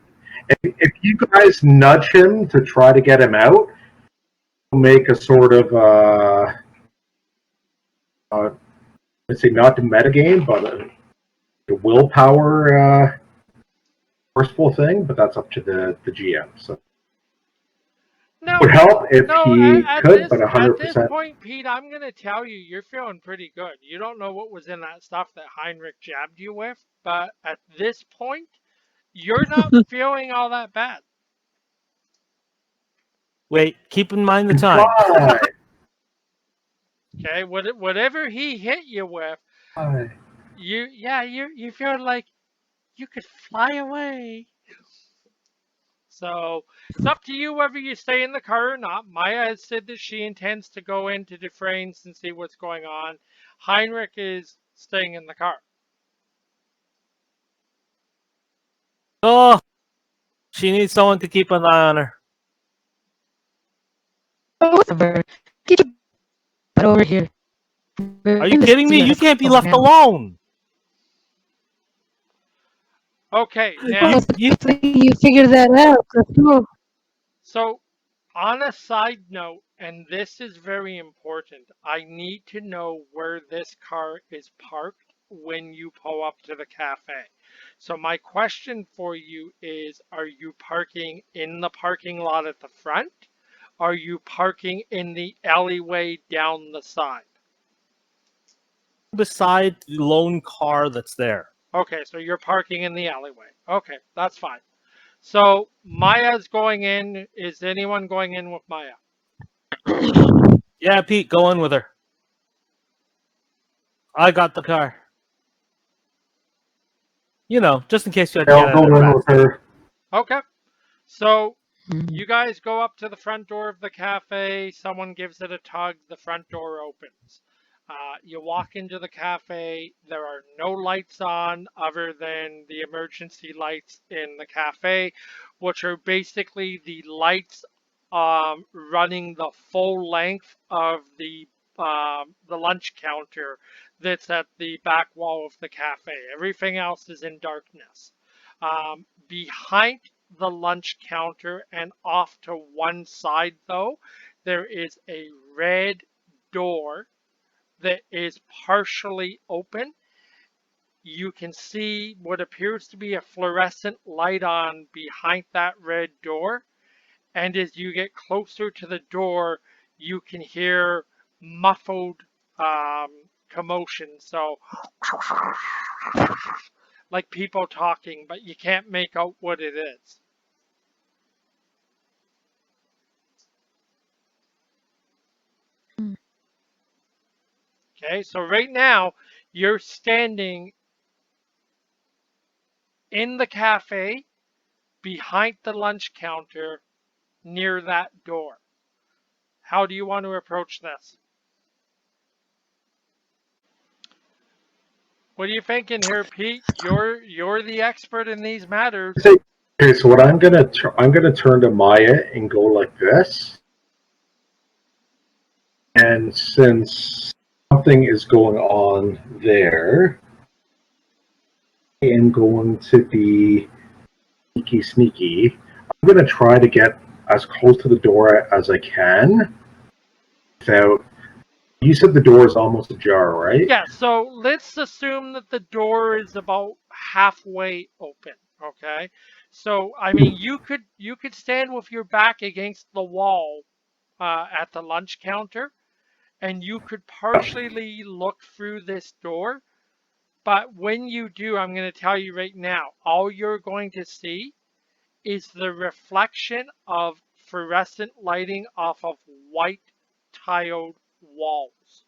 if you guys nudge him to try to get him out, make a sort of let's say not the metagame, but a willpower forceful thing. But that's up to the GM. So it no, would help if no. he could, but At 100%. this point, Pete, I'm gonna tell you, you're feeling pretty good. You don't know what was in that stuff that Heinrich jabbed you with, but at this point, you're not feeling all that bad. Wait, keep in mind the And time. fly. Okay, whatever he hit you with, you feel like you could fly away. So it's up to you whether you stay in the car or not. Maya has said that she intends to go into Dufresne's and see what's going on. Heinrich is staying in the car. Oh, she needs someone to keep an eye on her. Whatever. Get your butt over here. We're Are you in the kidding me? studio You can't be right left now. alone. Okay, Oh, now, You you figure that out. Let's go. so on a side note, and this is very important, I need to know where this car is parked when you pull up to the cafe. So my question for you is, are you parking in the parking lot at the front? are you parking in the alleyway down the side? Beside the lone car that's there. Okay, so you're parking in the alleyway. Okay, that's fine. So Maya's going in. Is anyone going in with Maya? Yeah, Pete, go in with her. I got the car. Just in case you had to get I'll out go of in fast. with her. Okay. So Mm. you guys go up to the front door of the cafe. Someone gives it a tug. The front door opens. You walk into the cafe. There are no lights on other than the emergency lights in the cafe, which are basically the lights running the full length of the lunch counter that's at the back wall of the cafe. Everything else is in darkness. Behind the lunch counter and off to one side, though, there is a red door that is partially open. You can see what appears to be a fluorescent light on behind that red door. And as you get closer to the door, you can hear muffled commotion. So, like people talking, but you can't make out what it is. Okay, so right now you're standing in the cafe behind the lunch counter near that door. How do you want to approach this? What are you thinking here, Pete? You're the expert in these matters. Okay, so what I'm gonna turn to Maya and go like this, and since something is going on there, I am going to be sneaky. I'm gonna try to get as close to the door as I can without. You said the door is almost ajar, right? Yeah, so let's assume that the door is about halfway open, okay? So I mean you could stand with your back against the wall at the lunch counter and you could partially look through this door. But when you do, I'm going to tell you right now, all you're going to see is the reflection of fluorescent lighting off of white tiled walls.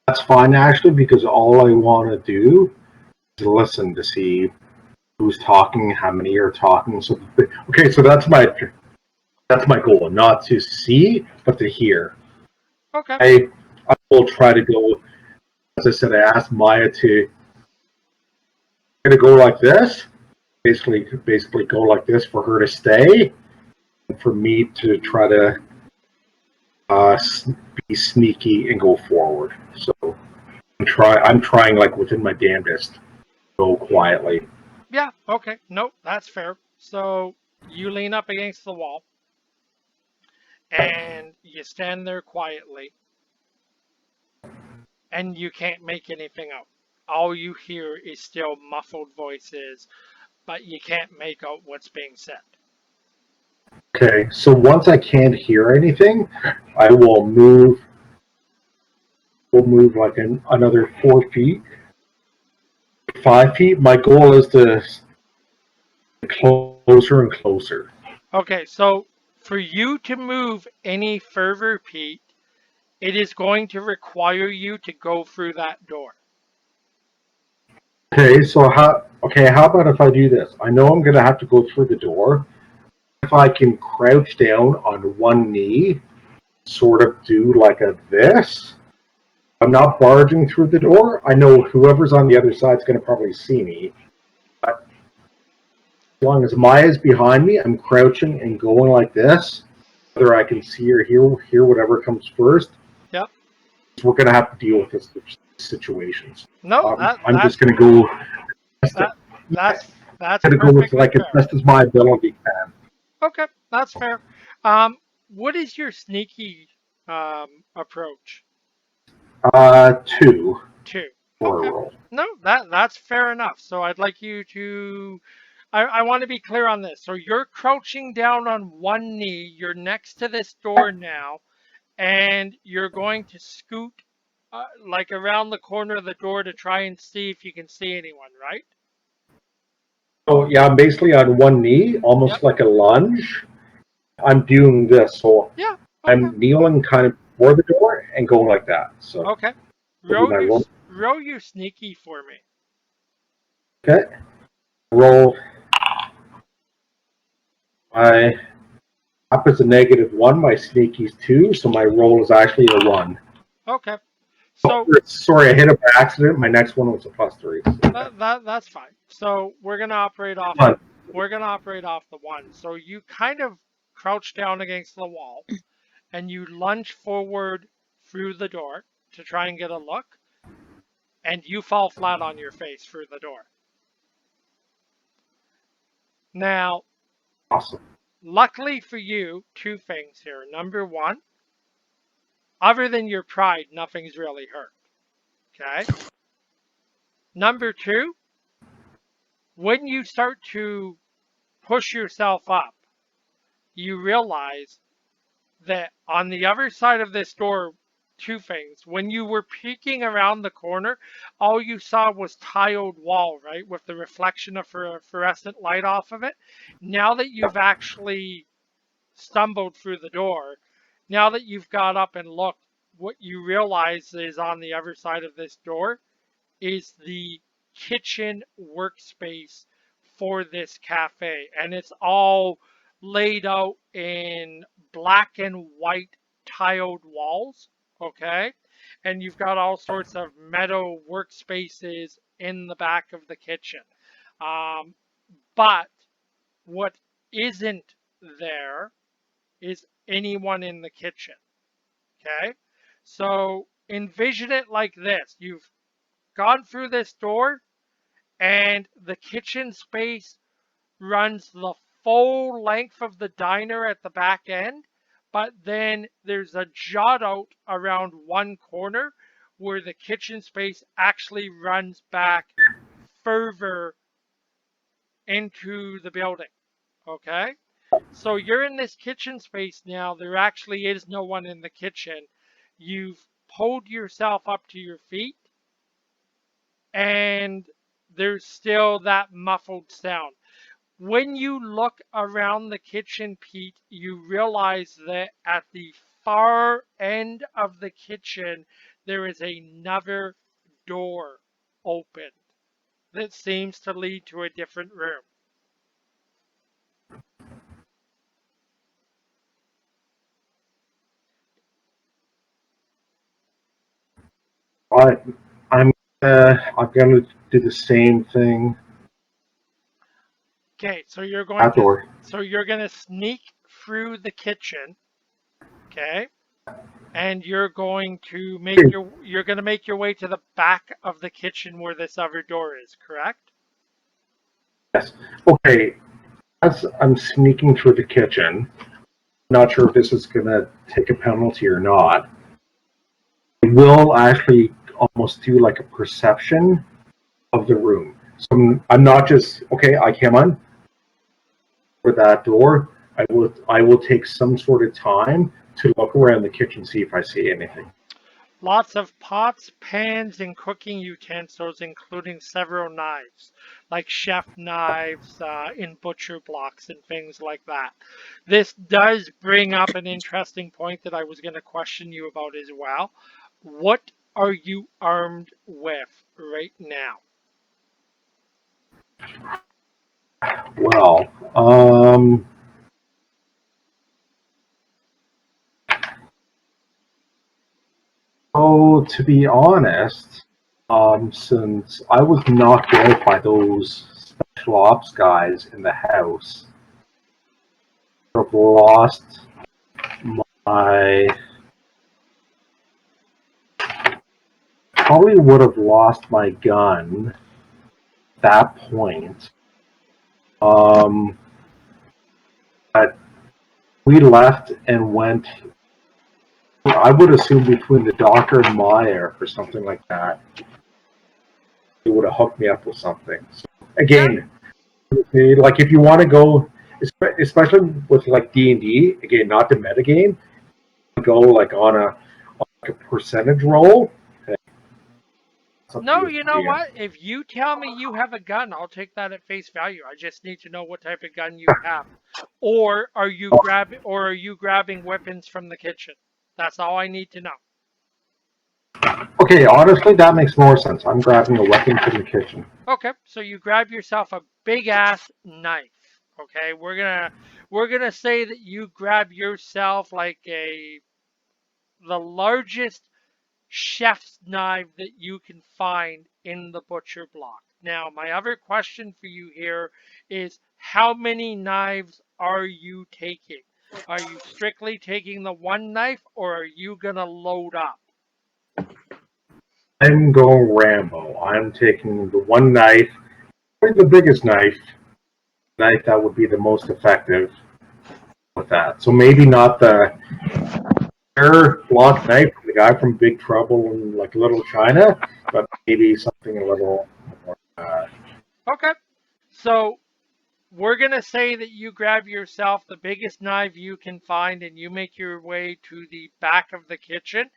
That's fine actually, because all I want to do is listen to see who's talking, how many are talking. So okay, so that's my goal, not to see but to hear. Okay. I will try to go. As I said, I asked Maya to go like this, basically go like this for her to stay, and for me to try to uh, be sneaky and go forward. So I'm trying like within my damnedest to go quietly. Yeah, okay. Nope, that's fair. So you lean up against the wall and you stand there quietly and you can't make anything out. All you hear is still muffled voices, but you can't make out what's being said. Okay, so once I can't hear anything, I will move. We'll move like another 4 feet, 5 feet. My goal is to closer and closer. Okay, so for you to move any further, Pete, it is going to require you to go through that door. Okay, so how about if I do this? I know I'm gonna have to go through the door. If I can crouch down on one knee, sort of do like a this. I'm not barging through the door. I know whoever's on the other side is gonna probably see me. But as long as Maya's behind me, I'm crouching and going like this. Whether I can see or hear whatever comes first, Yep. we're gonna have to deal with this situations. No, I'm just gonna go. that that's that's I'm gonna go with perfectly like as fair. best as my ability can. Okay, that's fair. What is your sneaky approach? Two Two. for a Okay. roll. No, that's fair enough. So I'd like you to I want to be clear on this. So you're crouching down on one knee. You're next to this door now, and you're going to scoot like around the corner of the door to try and see if you can see anyone, right? So yeah, I'm basically on one knee, Yep. almost like a lunge. I'm doing this, so Yeah. Okay. I'm kneeling kind of before the door and going like that. So Okay. will be my roll. Roll you sneaky for me. Okay, roll. My up is a -1. My sneaky's 2, so my roll is actually a 1. Okay. Oh, So sorry, I hit it by accident. My next one was a +3. So. that's fine. So we're gonna operate off One. the one. So you kind of crouch down against the wall and you lunge forward through the door to try and get a look, and you fall flat on your face through the door. Now, Awesome. luckily for you, two things here. Number one, other than your pride, nothing's really hurt. Okay? Number two, when you start to push yourself up, you realize that on the other side of this door, two things. When you were peeking around the corner, all you saw was tiled wall, right, with the reflection of a fluorescent light off of it. Now that you've actually stumbled through the door, now that you've got up and looked, what you realize is on the other side of this door is the kitchen workspace for this cafe. And it's all laid out in black and white tiled walls. Okay. And you've got all sorts of metal workspaces in the back of the kitchen. Um, but what isn't there is anyone in the kitchen. Okay. So envision it like this. You've gone through this door, and the kitchen space runs the full length of the diner at the back end, but then there's a jut out around one corner where the kitchen space actually runs back further into the building. Okay? So you're in this kitchen space now. There actually is no one in the kitchen. You've pulled yourself up to your feet, and there's still that muffled sound. When you look around the kitchen, Pete, you realize that at the far end of the kitchen, there is another door open that seems to lead to a different room. I, I'm gonna do the same thing. Okay, so That door. you're going to sneak through the kitchen, okay? And you're going to make your way to the back of the kitchen where this other door is, correct? Yes. Okay. As I'm sneaking through the kitchen, not sure if this is gonna take a penalty or not. I will actually almost do like a perception of the room. So I'm not just okay. I came on for that door. I will take some sort of time to look around the kitchen, see if I see anything. Lots of pots, pans, and cooking utensils, including several knives, like chef knives in butcher blocks and things like that. This does bring up an interesting point that I was going to question you about as well. What are you armed with right now? Well, oh, to be honest, since I was knocked out by those special ops guys in the house, I've lost my. Probably would have lost my gun at that point. Um, but we left and went. I would assume between the doctor and Maya or something like that. They would have hooked me up with something. So, Yeah, again, Like if you want to go, especially with like D&D, again, not the metagame, go like on a percentage roll. It's up to No, you as you the know DM. what? If you tell me you have a gun, I'll take that at face value. I just need to know what type of gun you have. Or are you grabbing weapons from the kitchen? That's all I need to know. Okay, honestly, that makes more sense. I'm grabbing a weapon from the kitchen. Okay, so you grab yourself a big ass knife. Okay, we're gonna say that you grab yourself like a the largest chef's knife that you can find in the butcher block. Now, my other question for you here is how many knives are you taking? Are you strictly taking the one knife or are you going to load up? I'm going Rambo. I'm taking the one knife, probably the biggest knife that would be the most effective with that. So maybe not the air block knife, the guy from Big Trouble in like Little China, but maybe something a little more. Okay. So we're going to say that you grab yourself the biggest knife you can find and you make your way to the back of the kitchen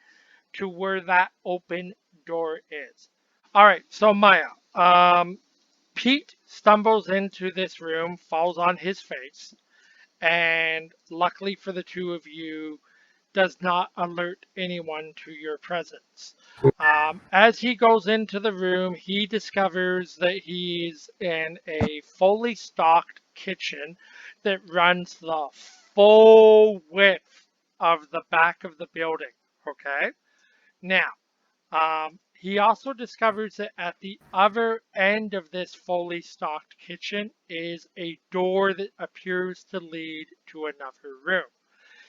to where that open door is. All right, so Maya, Pete stumbles into this room, falls on his face, and luckily for the two of you, does not alert anyone to your presence. As he goes into the room, he discovers that he's in a fully stocked kitchen that runs the full width of the back of the building. Okay? Now, he also discovers that at the other end of this fully stocked kitchen is a door that appears to lead to another room.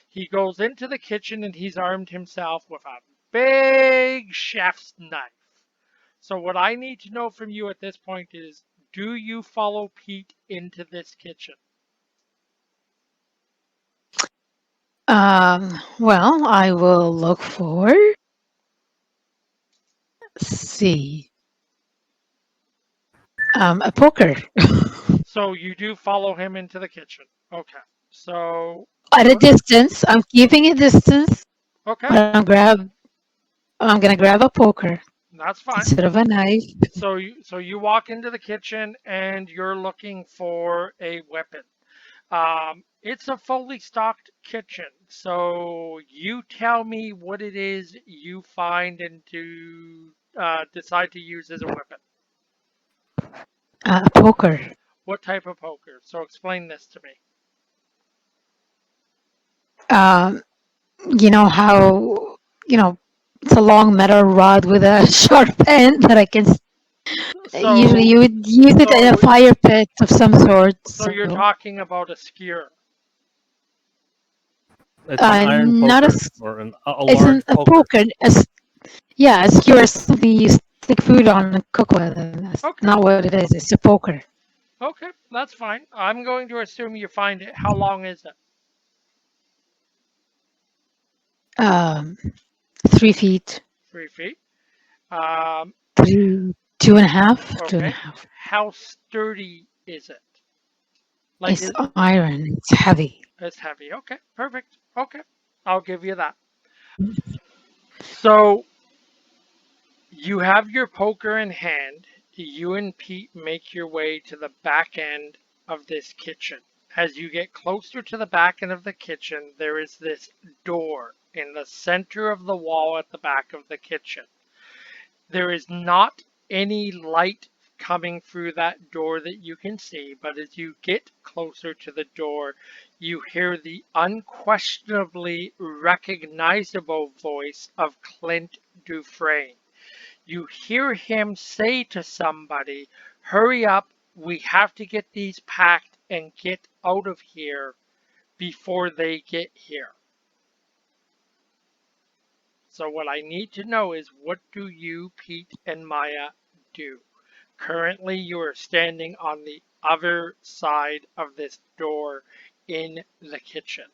He goes into the kitchen and he's armed himself with a big chef's knife. So, what I need to know from you at this point is do you follow Pete into this kitchen? Well, I will look for, see, a poker So, you do follow him into the kitchen. Okay. So, at a distance. I'm keeping a distance, okay, but I'm gonna grab a poker that's fine. instead of a knife. So you walk into the kitchen and you're looking for a weapon. It's a fully stocked kitchen, so you tell me what it is you find and to decide to use as a weapon. A poker. What type of poker? So explain this to me. Um, you know how it's a long metal rod with a sharp end that I can. Usually, So you would use it in a so fire pit of some sort. so you're So, talking about a skewer. It's an iron not poker or a isn't large a poker. poker. Yeah, a skewer is something you stick food on and cook with. And that's Okay, not what it is. It's a poker. okay, that's fine. I'm going to assume you find it. How long is it? Um, 3 feet, 3 feet. Um, three, two and a half, two and a okay. half. How sturdy is it? Like It's iron. It's heavy. it's heavy. Okay, perfect. Okay, I'll give you that. So you have your poker in hand. You and Pete make your way to the back end of this kitchen. As you get closer to the back end of the kitchen, there is this door in the center of the wall at the back of the kitchen. There is not any light coming through that door that you can see, but as you get closer to the door, you hear the unquestionably recognizable voice of Clint Dufresne. You hear him say to somebody, hurry up, we have to get these packed and get out of here before they get here. So what I need to know is what do you, Pete, and Maya do? Currently, you are standing on the other side of this door in the kitchen.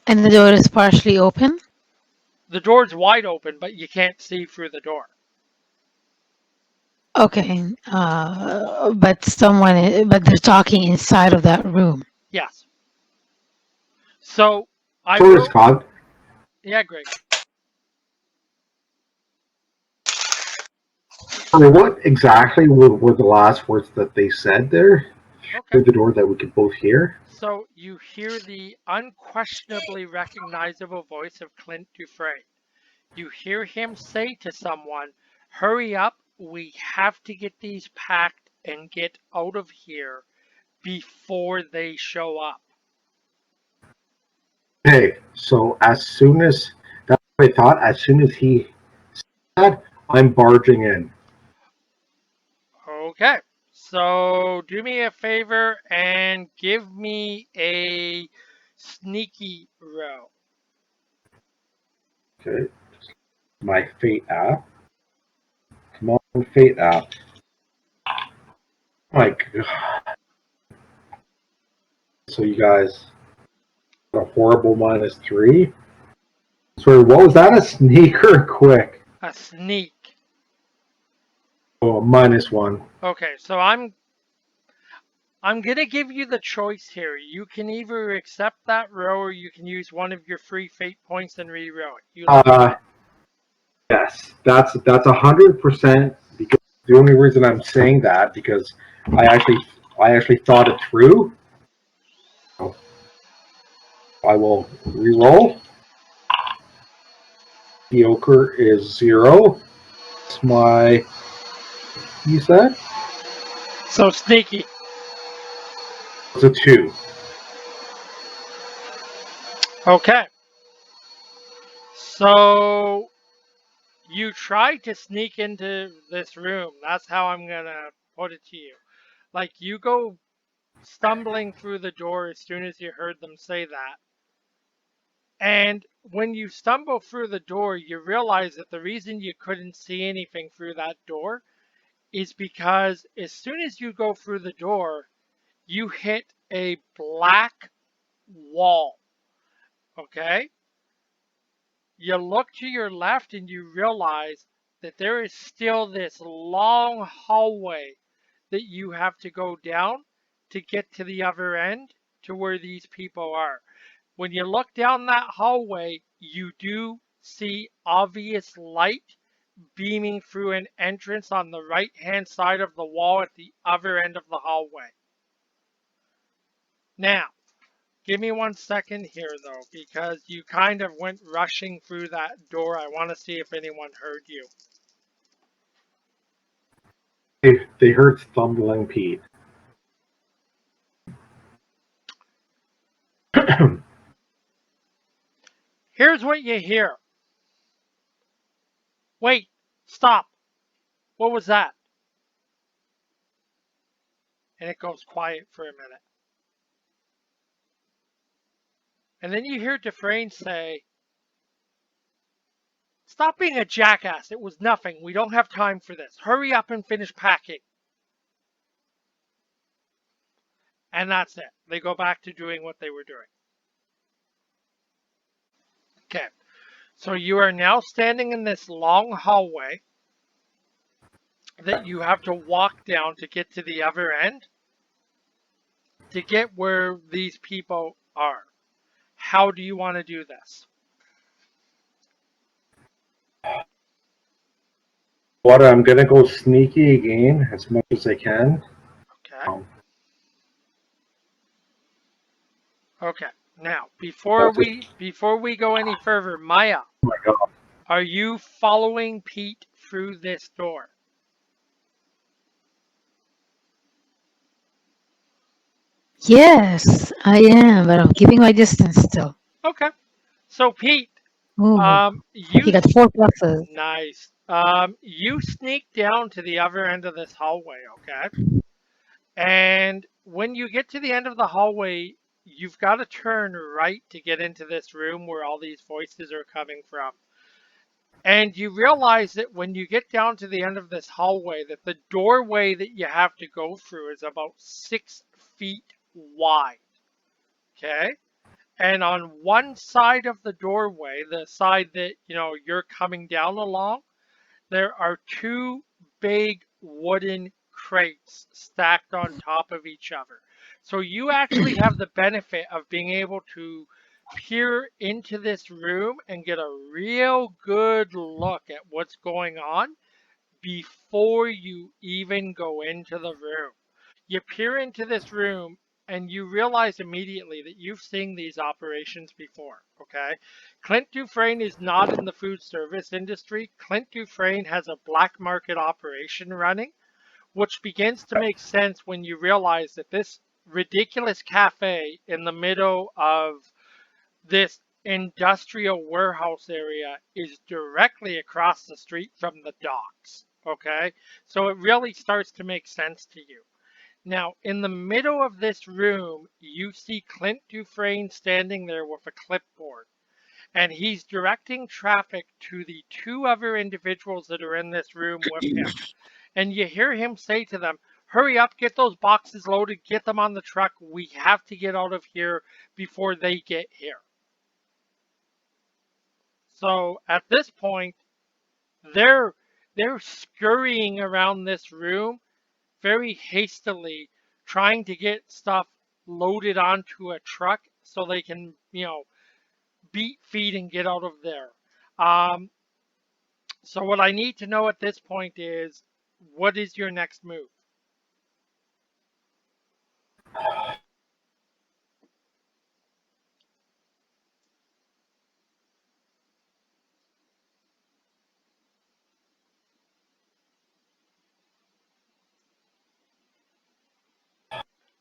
And the door is partially open. The door's wide open, but you can't see through the door. Okay, but they're talking inside of that room. Yes. So I Sorry, will. Scott. Yeah, Greg. Sorry, what exactly were the last words that they said there Okay. through the door that we could both hear? So you hear the unquestionably recognizable voice of Clint Dufresne. You hear him say to someone, "Hurry up, we have to get these packed and get out of here before they show up." Okay, so as soon as that's what I thought, as soon as he said, I'm barging in. Okay. So do me a favor and give me a sneaky roll. Okay, my Fate app. Come on, Fate app. Like, so you guys a horrible -3. Sorry, what was that? A sneaker quick? A sneak. Oh, -1. Okay, so I'm gonna give you the choice here. You can either accept that row or you can use one of your free fate points and re-row it. You let me know. Uh, yes, that's 100%. Because the only reason I'm saying that because I actually I actually thought it through. I will re-roll. The ochre is 0. It's my, you said? So sneaky. It's a 2. Okay. So you try to sneak into this room. That's how I'm gonna put it to you. Like you go stumbling through the door as soon as you heard them say that. And when you stumble through the door, you realize that the reason you couldn't see anything through that door is because as soon as you go through the door, you hit a black wall. Okay? You look to your left and you realize that there is still this long hallway that you have to go down to get to the other end to where these people are. When you look down that hallway, you do see obvious light beaming through an entrance on the right hand side of the wall at the other end of the hallway. Now, give me 1 second here though, because you kind of went rushing through that door. I want to see if anyone heard you. They heard Stumbling Pete. Here's what you hear. Wait, stop. What was that? And it goes quiet for a minute. And then you hear Dufresne say, "Stop being a jackass. It was nothing. We don't have time for this. Hurry up and finish packing." And that's it. They go back to doing what they were doing. Okay. So you are now standing in this long hallway that you have to walk down to get to the other end to get where these people are. How do you want to do this? What I'm gonna go sneaky again as much as I can. Okay. Um, Okay. Now, that's just, before we go any further, Maya, oh my god. are you following Pete through this door? Yes, I am, but I'm keeping my distance still. Okay. So Pete, Oh, you he got 4 pluses. nice. You sneak down to the other end of this hallway, okay? And when you get to the end of the hallway, you've got to turn right to get into this room where all these voices are coming from. And you realize that when you get down to the end of this hallway, that the doorway that you have to go through is about 6 feet wide. Okay? And on one side of the doorway, the side that, you're coming down along, there are two big wooden crates stacked on top of each other. So you actually have the benefit of being able to peer into this room and get a real good look at what's going on before you even go into the room. You peer into this room and you realize immediately that you've seen these operations before, okay? Clint Dufresne is not in the food service industry. Clint Dufresne has a black market operation running, which begins to make sense when you realize that this ridiculous cafe in the middle of this industrial warehouse area is directly across the street from the docks, okay? So it really starts to make sense to you. Now, in the middle of this room, you see Clint Dufresne standing there with a clipboard, and he's directing traffic to the two other individuals that are in this room with him. And you hear him say to them, "Hurry up, get those boxes loaded, get them on the truck. We have to get out of here before they get here." So at this point, they're they're scurrying around this room very hastily, trying to get stuff loaded onto a truck so they can, beat feet and get out of there. Um, so what I need to know at this point is, what is your next move?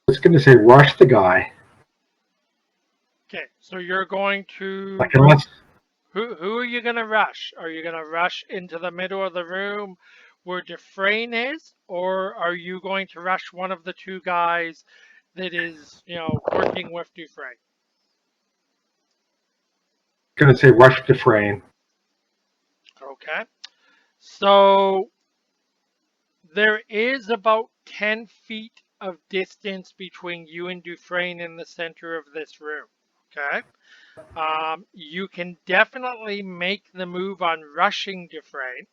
I was going to say rush the guy. Okay, so you're going Like to unless who are you gonna rush? Are you gonna rush into the middle of the room where Dufresne is, or are you going to rush one of the two guys that is, working with Dufresne? going to say rush the frame. Okay. So there is about 10 feet of distance between you and Dufresne in the center of this room. Okay. You can definitely make the move on rushing Dufresne.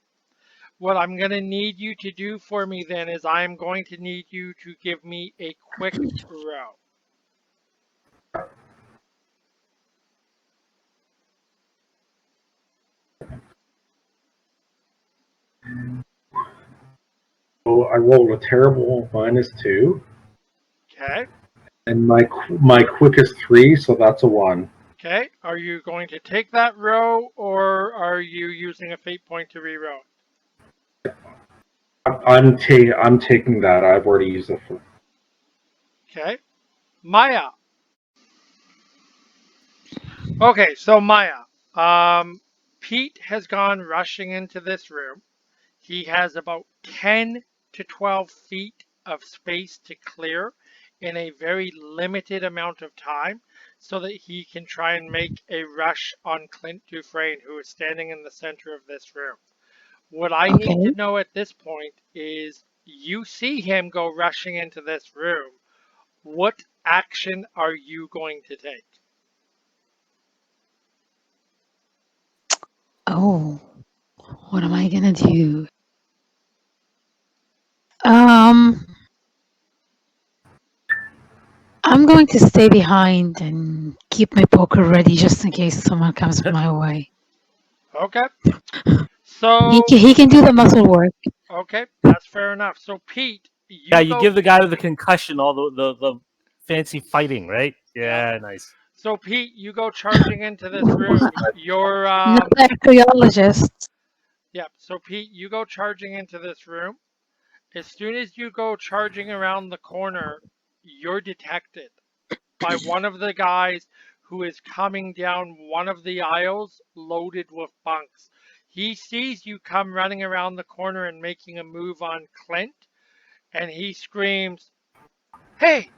What I'm going to need you to do for me then is I'm going to need you to give me a quick row. So I rolled a terrible -2, Okay. and my quickest 3, so that's a 1. Okay. Are you going to take that row or are you using a fate point to rerow? I'm taking that. I've already used it for. Okay. Maya. Okay, so Maya. Pete has gone rushing into this room. He has about 10 to 12 feet of space to clear in a very limited amount of time so that he can try and make a rush on Clint Dufresne, who is standing in the center of this room. What I need to Okay. know at this point is you see him go rushing into this room. What action are you going to take? Oh, what am I gonna do? Um, I'm going to stay behind and keep my poker ready just in case someone comes my way. Okay. He So, can, he can do the muscle work. okay, that's fair enough. So, Pete, Yeah, you you go. give the guy with the concussion all the fancy fighting, right? Yeah. Yeah, nice. So Pete, you go charging into this room. You're Not the archaeologist. yeah. So Pete, you go charging into this room. As soon as you go charging around the corner, you're detected by one of the guys who is coming down one of the aisles loaded with bunks. He sees you come running around the corner and making a move on Clint, and he screams, "Hey,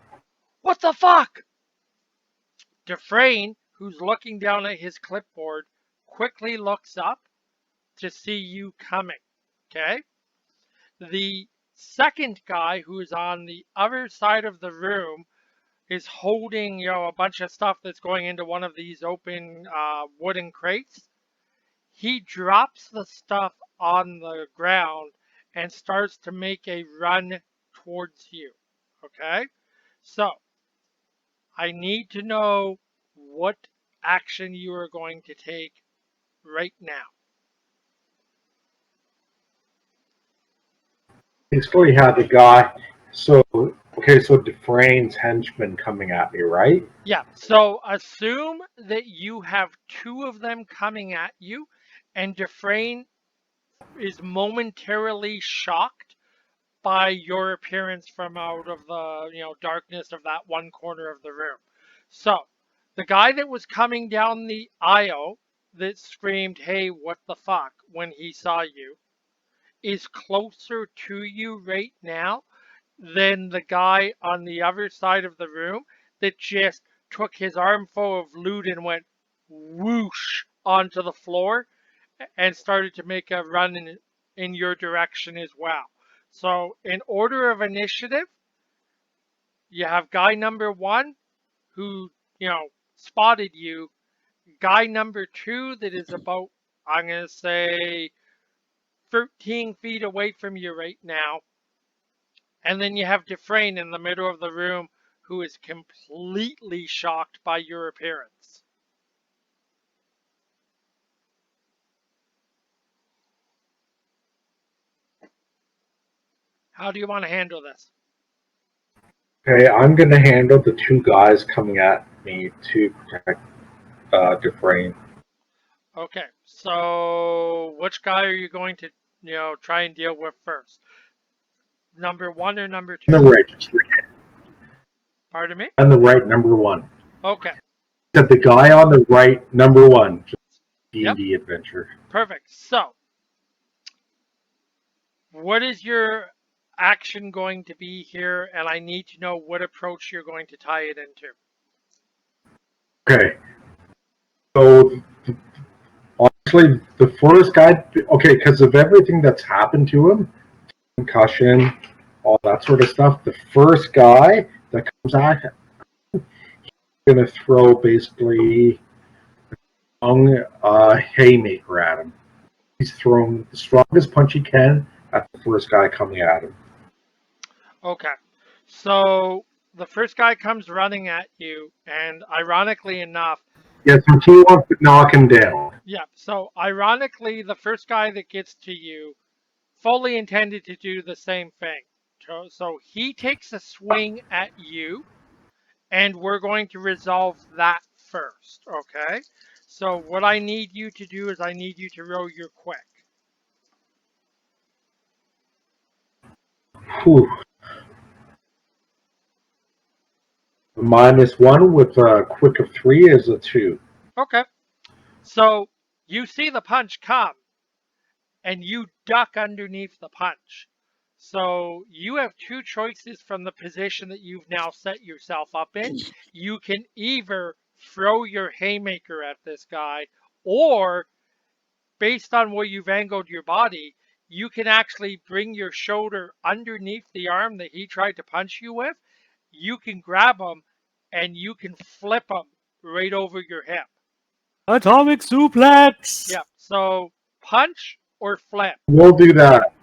what the fuck?" Dufresne, who's looking down at his clipboard, quickly looks up to see you coming. Okay? The second guy who is on the other side of the room is holding, a bunch of stuff that's going into one of these open wooden crates. He drops the stuff on the ground and starts to make a run towards you. Okay? So I need to know what action you are going to take right now. Basically, had the guy. So okay, so Dufresne's henchman coming at me, right? Yeah, so assume that you have two of them coming at you, and Dufresne is momentarily shocked by your appearance from out of the darkness of that one corner of the room. So the guy that was coming down the aisle that screamed, "Hey, what the fuck," when he saw you, is closer to you right now than the guy on the other side of the room that just took his armful of loot and went whoosh onto the floor and started to make a run in your direction as well. So, in order of initiative, you have guy number one who, spotted you, guy number two that is about, I'm going to say, 13 feet away from you right now. And then you have Dufresne in the middle of the room who is completely shocked by your appearance. How do you want to handle this? Okay, I'm gonna handle the two guys coming at me to protect Dufresne. Okay, so which guy are you going to, try and deal with first? Number one or number On the two? right, Pardon me? on the right, number one. Okay, Said the guy on the right, number one. D and yep, D adventure. perfect. So, what is your action going to be here? And I need to know what approach you're going to tie it into. Okay, so honestly, the first guy. Okay, because of everything that's happened to him, concussion, all that sort of stuff. The first guy that comes at him, gonna throw basically a long haymaker at him. He's throwing the strongest punch he can at the first guy coming at him. Okay, so the first guy comes running at you, and ironically enough, Yeah, so he wants to knock him down. yeah, so ironically, the first guy that gets to you fully intended to do the same thing. So he takes a swing at you, and we're going to resolve that first, okay? So what I need you to do is I need you to roll your quick. Whew. -1 with a quick of 3 is a 2. Okay. So you see the punch come, and you duck underneath the punch. So you have two choices from the position that you've now set yourself up in. You can either throw your haymaker at this guy, or based on where you've angled your body, you can actually bring your shoulder underneath the arm that he tried to punch you with. You can grab him and you can flip him right over your hip. Atomic suplex. Yeah. So punch or flip? We'll do that.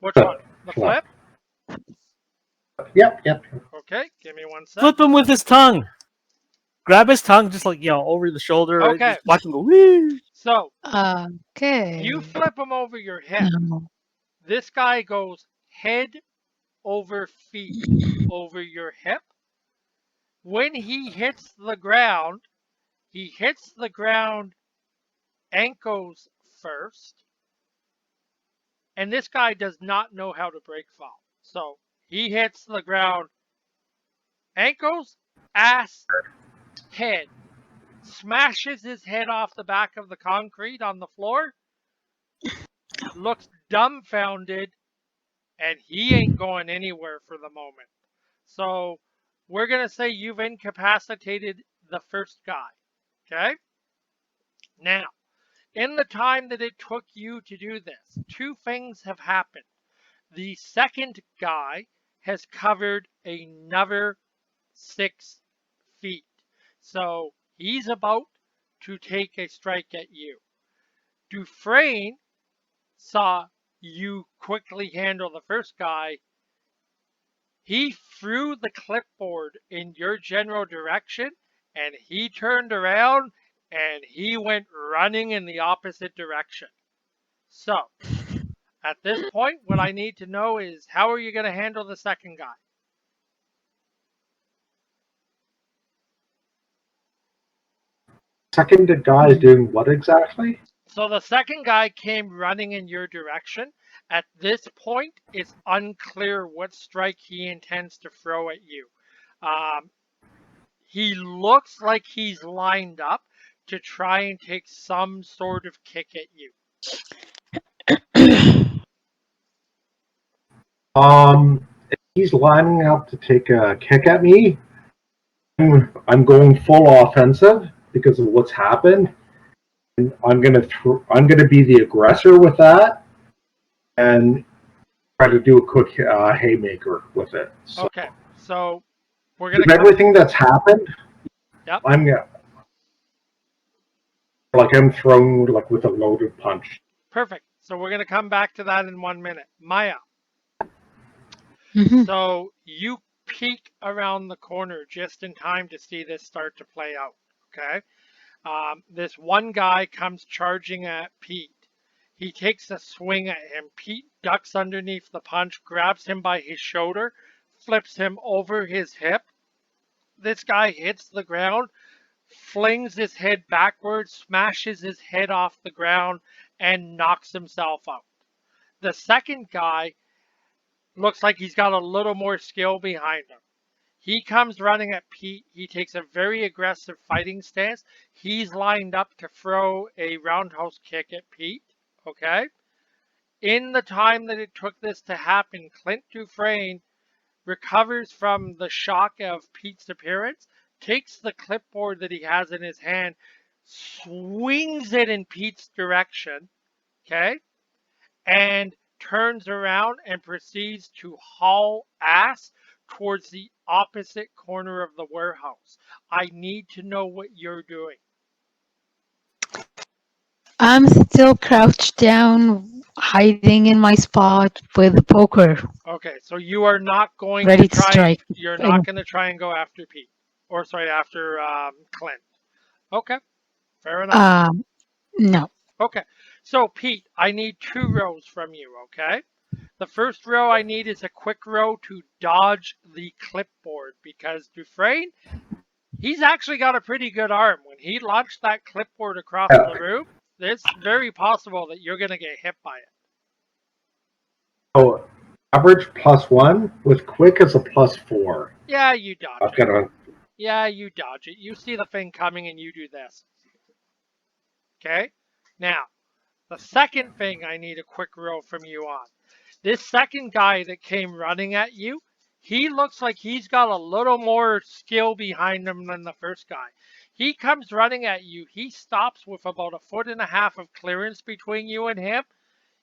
Which one? The Flip. flip? Yep. Okay. Give me one sec. Flip him with his tongue. Grab his tongue, just like over the shoulder. Okay. Just watch him go. Wee. So Okay. you flip him over your hip. No. This guy goes head over feet over your hip. When he hits the ground ankles first. And this guy does not know how to break fall. So he hits the ground ankles, ass, head. Smashes his head off the back of the concrete on the floor. Looks dumbfounded. And he ain't going anywhere for the moment. So we're going to say you've incapacitated the first guy. Okay? Now, in the time that it took you to do this, two things have happened. The second guy has covered another 6 feet. So he's about to take a strike at you. Dufresne saw you quickly handle the first guy, he threw the clipboard in your general direction and he turned around and he went running in the opposite direction. So, at this point, what I need to know is how are you going to handle the second guy? Second guy is doing what exactly? So the second guy came running in your direction. At this point, it's unclear what strike he intends to throw at you. Um, he looks like he's lined up to try and take some sort of kick at you. If he's lining up to take a kick at me, I'm going full offensive because of what's happened. And I'm gonna be the aggressor with that and try to do a quick haymaker with it. So Okay, so we're gonna with come. everything that's happened, Yep, I'm like I'm thrown like with a loaded punch. perfect. So we're gonna come back to that in 1 minute. Maya, Mhm. so you peek around the corner just in time to see this start to play out. Okay. This one guy comes charging at Pete. He takes a swing at him. Pete ducks underneath the punch, grabs him by his shoulder, flips him over his hip. This guy hits the ground, flings his head backwards, smashes his head off the ground, and knocks himself out. The second guy looks like he's got a little more skill behind him. He comes running at Pete. He takes a very aggressive fighting stance. He's lined up to throw a roundhouse kick at Pete. Okay? In the time that it took this to happen, Clint Dufresne recovers from the shock of Pete's appearance, takes the clipboard that he has in his hand, swings it in Pete's direction. Okay? And turns around and proceeds to haul ass towards the opposite corner of the warehouse. I need to know what you're doing. I'm still crouched down, hiding in my spot with the poker, Okay, so you are not going to ready to try. strike. You're not And, going to try and go after Pete, or sorry, after Clint. Okay, fair enough. no. Okay, so Pete, I need 2 rows from you. Okay, the first row I need is a quick row to dodge the clipboard because Dufresne, he's actually got a pretty good arm. When he launched that clipboard across Yeah. the room, it's very possible that you're going to get hit by it. So average +1 with quick is a +4. Yeah, you dodge I've it. got a Yeah, you dodge it. You see the thing coming and you do this. Okay? Now, the second thing I need a quick roll from you on. This second guy that came running at you, he looks like he's got a little more skill behind him than the first guy. He comes running at you. He stops with about 1.5 feet of clearance between you and him.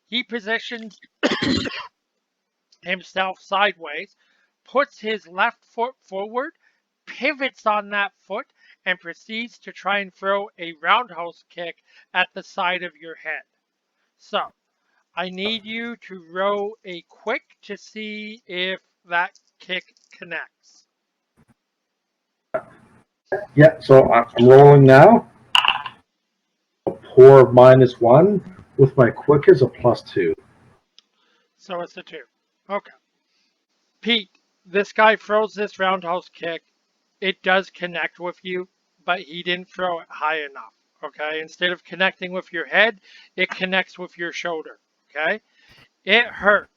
He positions himself sideways, puts his left foot forward, pivots on that foot, and proceeds to try and throw a roundhouse kick at the side of your head. So, I need you to row a quick to see if that kick connects. yeah. So I'm rolling now. A poor -1 with my quick is a +2. So it's a 2. Okay. Pete, this guy throws this roundhouse kick. It does connect with you, but he didn't throw it high enough. Okay. Instead of connecting with your head, it connects with your shoulder. Okay. It hurt.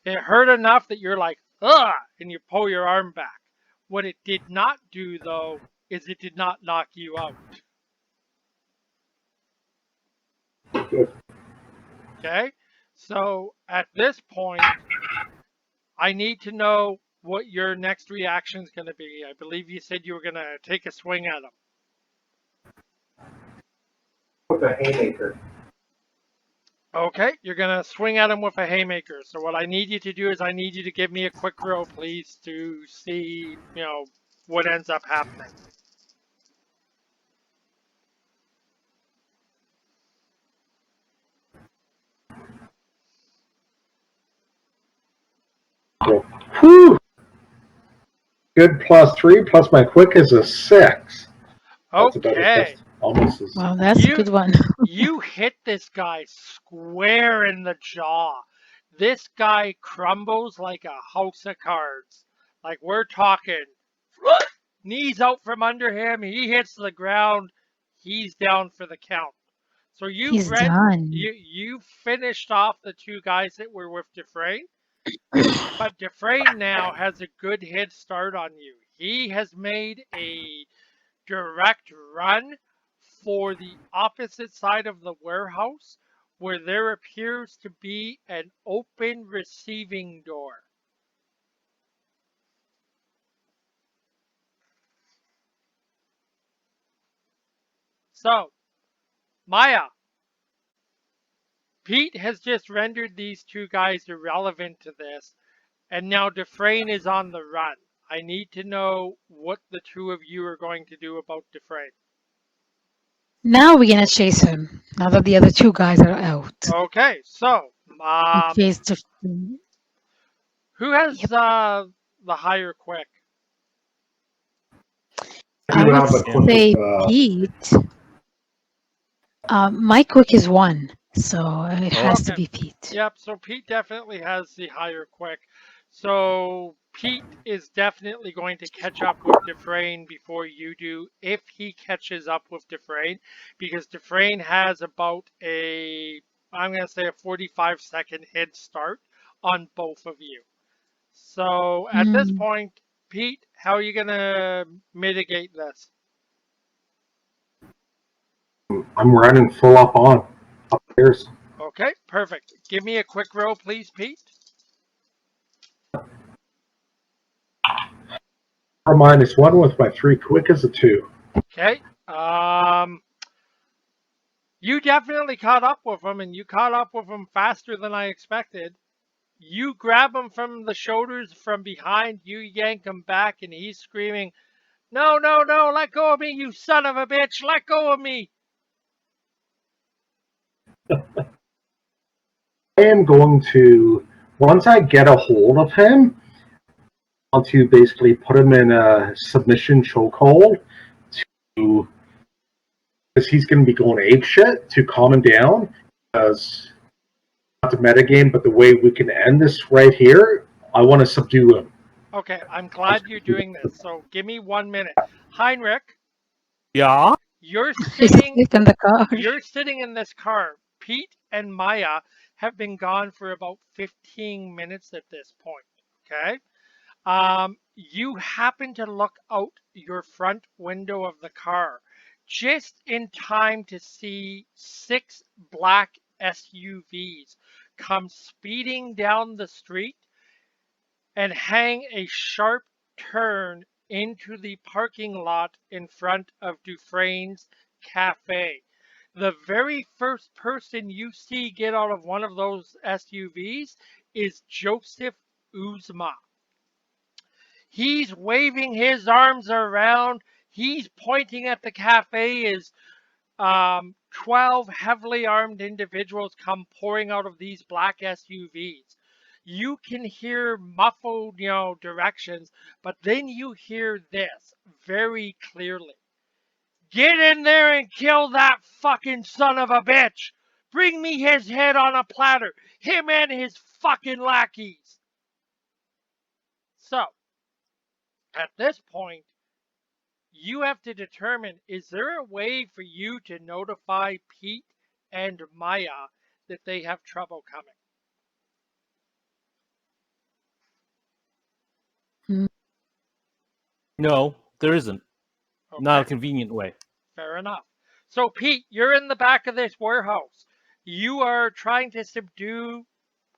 It hurt enough that you're like, ugh, and you pull your arm back. What it did not do, though, is it did not knock you out. Okay? So at this point, I need to know what your next reaction is going to be. I believe you said you were going to take a swing at him. With a haymaker. Okay, you're going to swing at him with a haymaker. So what I need you to do is I need you to give me a quick roll, please, to see, what ends up happening. So, whew, good +3 plus my quick is a 6. That's about as Okay. best, almost as. Well, that's a You good one. you hit this guy square in the jaw. This guy crumbles like a house of cards. Like we're talking knees out from under him, he hits the ground, he's down for the count. So He's done. you finished off the two guys that were with Dufresne, but Dufresne now has a good head start on you. He has made a direct run for the opposite side of the warehouse where there appears to be an open receiving door. So, Maya, Pete has just rendered these two guys irrelevant to this, and now Dufresne is on the run. I need to know what the two of you are going to do about Dufresne. Now we're gonna chase him. Now that the other two guys are out. Okay, so We chase the. who has Yep. the higher quick? I do would have a quick, say Pete. My quick is 1, so it has to Okay. be Pete. Yep, so Pete definitely has the higher quick. So Pete is definitely going to catch up with Dufresne before you do, if he catches up with Dufresne, because Dufresne has about I'm going to say a 45-second head start on both of you. So at this Hmm. point, Pete, how are you going to mitigate this? I'm running full upstairs. Okay, perfect. Give me a quick roll, please, Pete. For -1 with my 3 quick is a 2. Okay. You definitely caught up with him, and you caught up with him faster than I expected. You grab him from the shoulders from behind, you yank him back, and he's screaming, "No, no, no, let go of me, you son of a bitch, let go of me!" I am going to, once I get a hold of him, I want to basically put him in a submission chokehold to, because he's going to be going ape shit, to calm him down. Because not the metagame, but the way we can end this right here, I want to subdue him. Okay, I'm glad you're doing this, so give me 1 minute. Heinrich, Yeah. you're He's sitting asleep in the car. you're sitting in this car. Pete and Maya have been gone for about 15 minutes at this point, okay? You happen to look out your front window of the car just in time to see 6 black SUVs come speeding down the street and hang a sharp turn into the parking lot in front of Dufresne's Cafe. The very first person you see get out of one of those SUVs is Joseph Uzma. He's waving his arms around. He's pointing at the cafe as 12 heavily armed individuals come pouring out of these black SUVs. You can hear muffled, directions, but then you hear this very clearly. Get in there and kill that fucking son of a bitch. Bring me his head on a platter. Him and his fucking lackeys. So, at this point, you have to determine, is there a way for you to notify Pete and Maya that they have trouble coming? Hmm. No, there isn't. Not a Okay, convenient way. fair enough. So, Pete, you're in the back of this warehouse. You are trying to subdue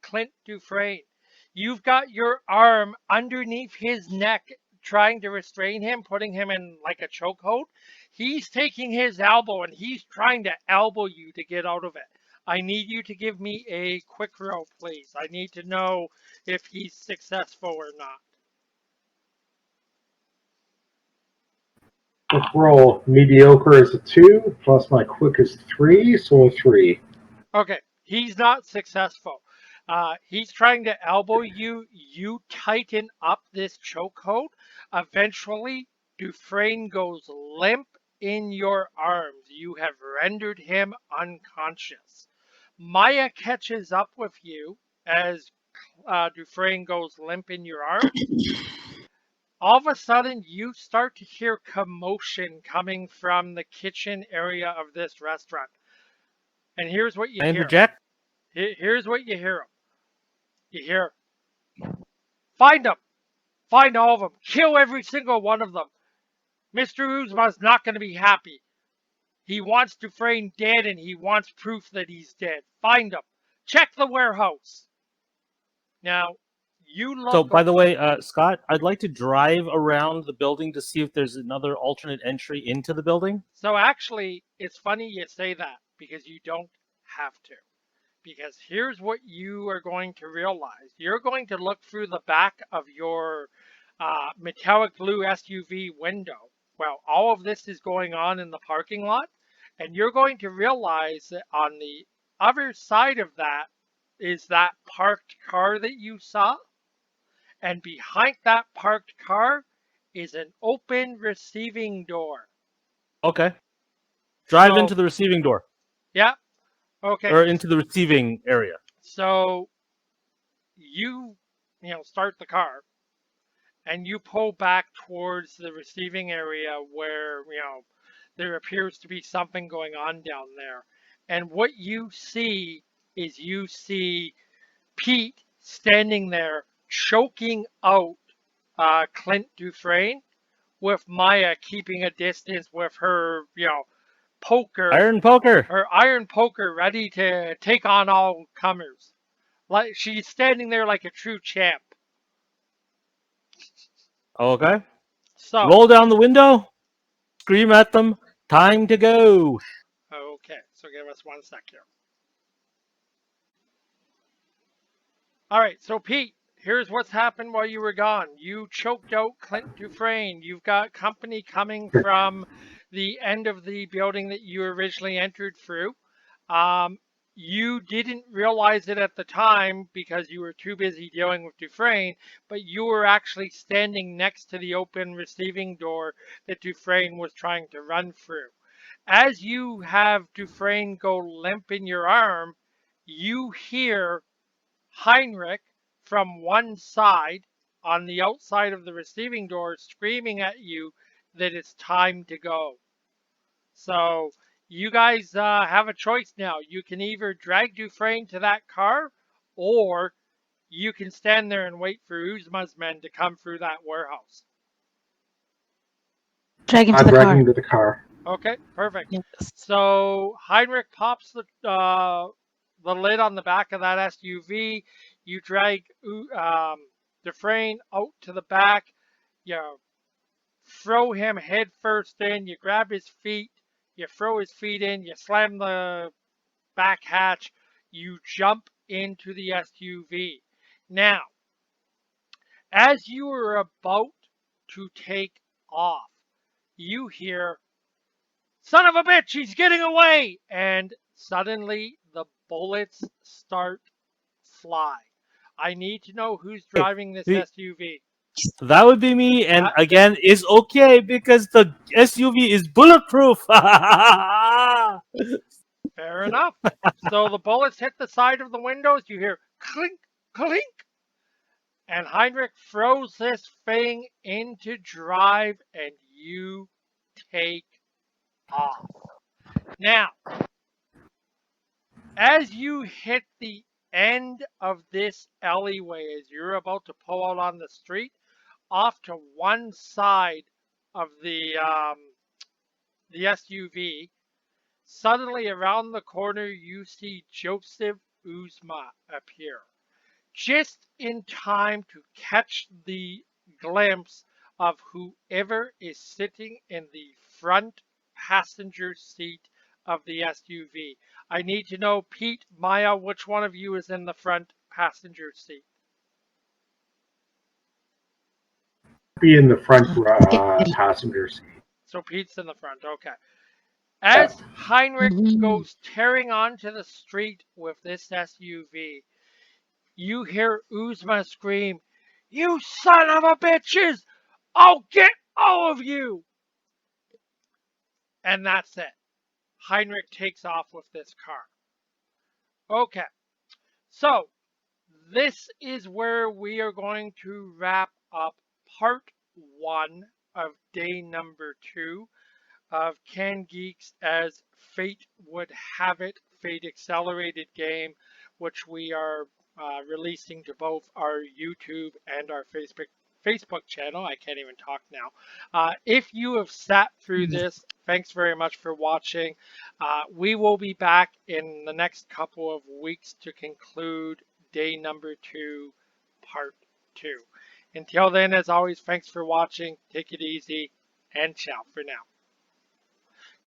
Clint Dufresne. You've got your arm underneath his neck, trying to restrain him, putting him in like a chokehold. He's taking his elbow and he's trying to elbow you to get out of it. I need you to give me a quick roll, please. I need to know if he's successful or not. Quick roll, mediocre is a 2, plus my quick is 3, so a 3. Okay, he's not successful. He's trying to elbow you. You tighten up this chokehold. Eventually, Dufresne goes limp in your arms. You have rendered him unconscious. Maya catches up with you as Dufresne goes limp in your arms. All of a sudden, you start to hear commotion coming from the kitchen area of this restaurant. And here's what you I hear. interject. Here's what you hear. You hear, find them. Find all of them. Kill every single one of them. Mr. Uzma's not going to be happy. He wants Dufresne dead and he wants proof that he's dead. Find him. Check the warehouse. Now, you So, look. by the way, Scott, I'd like to drive around the building to see if there's another alternate entry into the building. So, actually, it's funny you say that because you don't have to. Because here's what you are going to realize. You're going to look through the back of your metallic blue SUV window. Well, all of this is going on in the parking lot, and you're going to realize that on the other side of that is that parked car that you saw, and behind that parked car is an open receiving door. Okay. Drive So, into the receiving door yeah, okay. or into the receiving area. So you start the car and you pull back towards the receiving area where, there appears to be something going on down there. And what you see is you see Pete standing there choking out Clint Dufresne with Maya keeping a distance with her, poker, Iron poker. her iron poker ready to take on all comers. Like she's standing there like a true champ. Okay. So, Roll down the window. Scream at them. Time to go. okay, so give us 1 sec here. All right, so Pete, here's what's happened while you were gone. You choked out Clint Dufresne. You've got company coming from the end of the building that you originally entered through. Um, you didn't realize it at the time because you were too busy dealing with Dufresne, but you were actually standing next to the open receiving door that Dufresne was trying to run through. As you have Dufresne go limp in your arm, you hear Heinrich from one side on the outside of the receiving door screaming at you that it's time to go. So you guys have a choice now. You can either drag Dufresne to that car or you can stand there and wait for Uzma's men to come through that warehouse. Drag him to I'm the dragging car. him to the car. Okay, perfect. Yes. So Heinrich pops the lid on the back of that SUV. You drag Dufresne out to the back. You throw him head first in. You grab his feet. You throw his feet in. You slam the back hatch. You jump into the SUV. Now, as you are about to take off, you hear, "Son of a bitch, he's getting away!" And suddenly the bullets start flying. I need to know who's Hey, driving this the- SUV. that would be me, and Yeah, again, is okay because the SUV is bulletproof. fair enough. So the bullets hit the side of the windows. You hear clink, clink, and Heinrich throws this thing into drive, and you take off. Now, as you hit the end of this alleyway, as you're about to pull out on the street, off to one side of the SUV, suddenly around the corner you see Joseph Uzma appear, just in time to catch the glimpse of whoever is sitting in the front passenger seat of the SUV. I need to know, Pete, Maya, which one of you is in the front passenger seat? Be in the front Scary. passenger seat. So Pete's in the front, okay. As Heinrich Mhm. goes tearing onto the street with this SUV, you hear Uzma scream, "You son of a bitches! I'll get all of you!" And that's it. Heinrich takes off with this car. Okay, so this is where we are going to wrap up part one of day number two of CanGeek's as Fate Would Have It, Fate Accelerated game, which we are releasing to both our YouTube and our Facebook channel. I can't even talk now. If you have sat through this, thanks very much for watching. We will be back in the next couple of weeks to conclude day number two, part two. Until then, as always, thanks for watching. Take it easy, and ciao for now.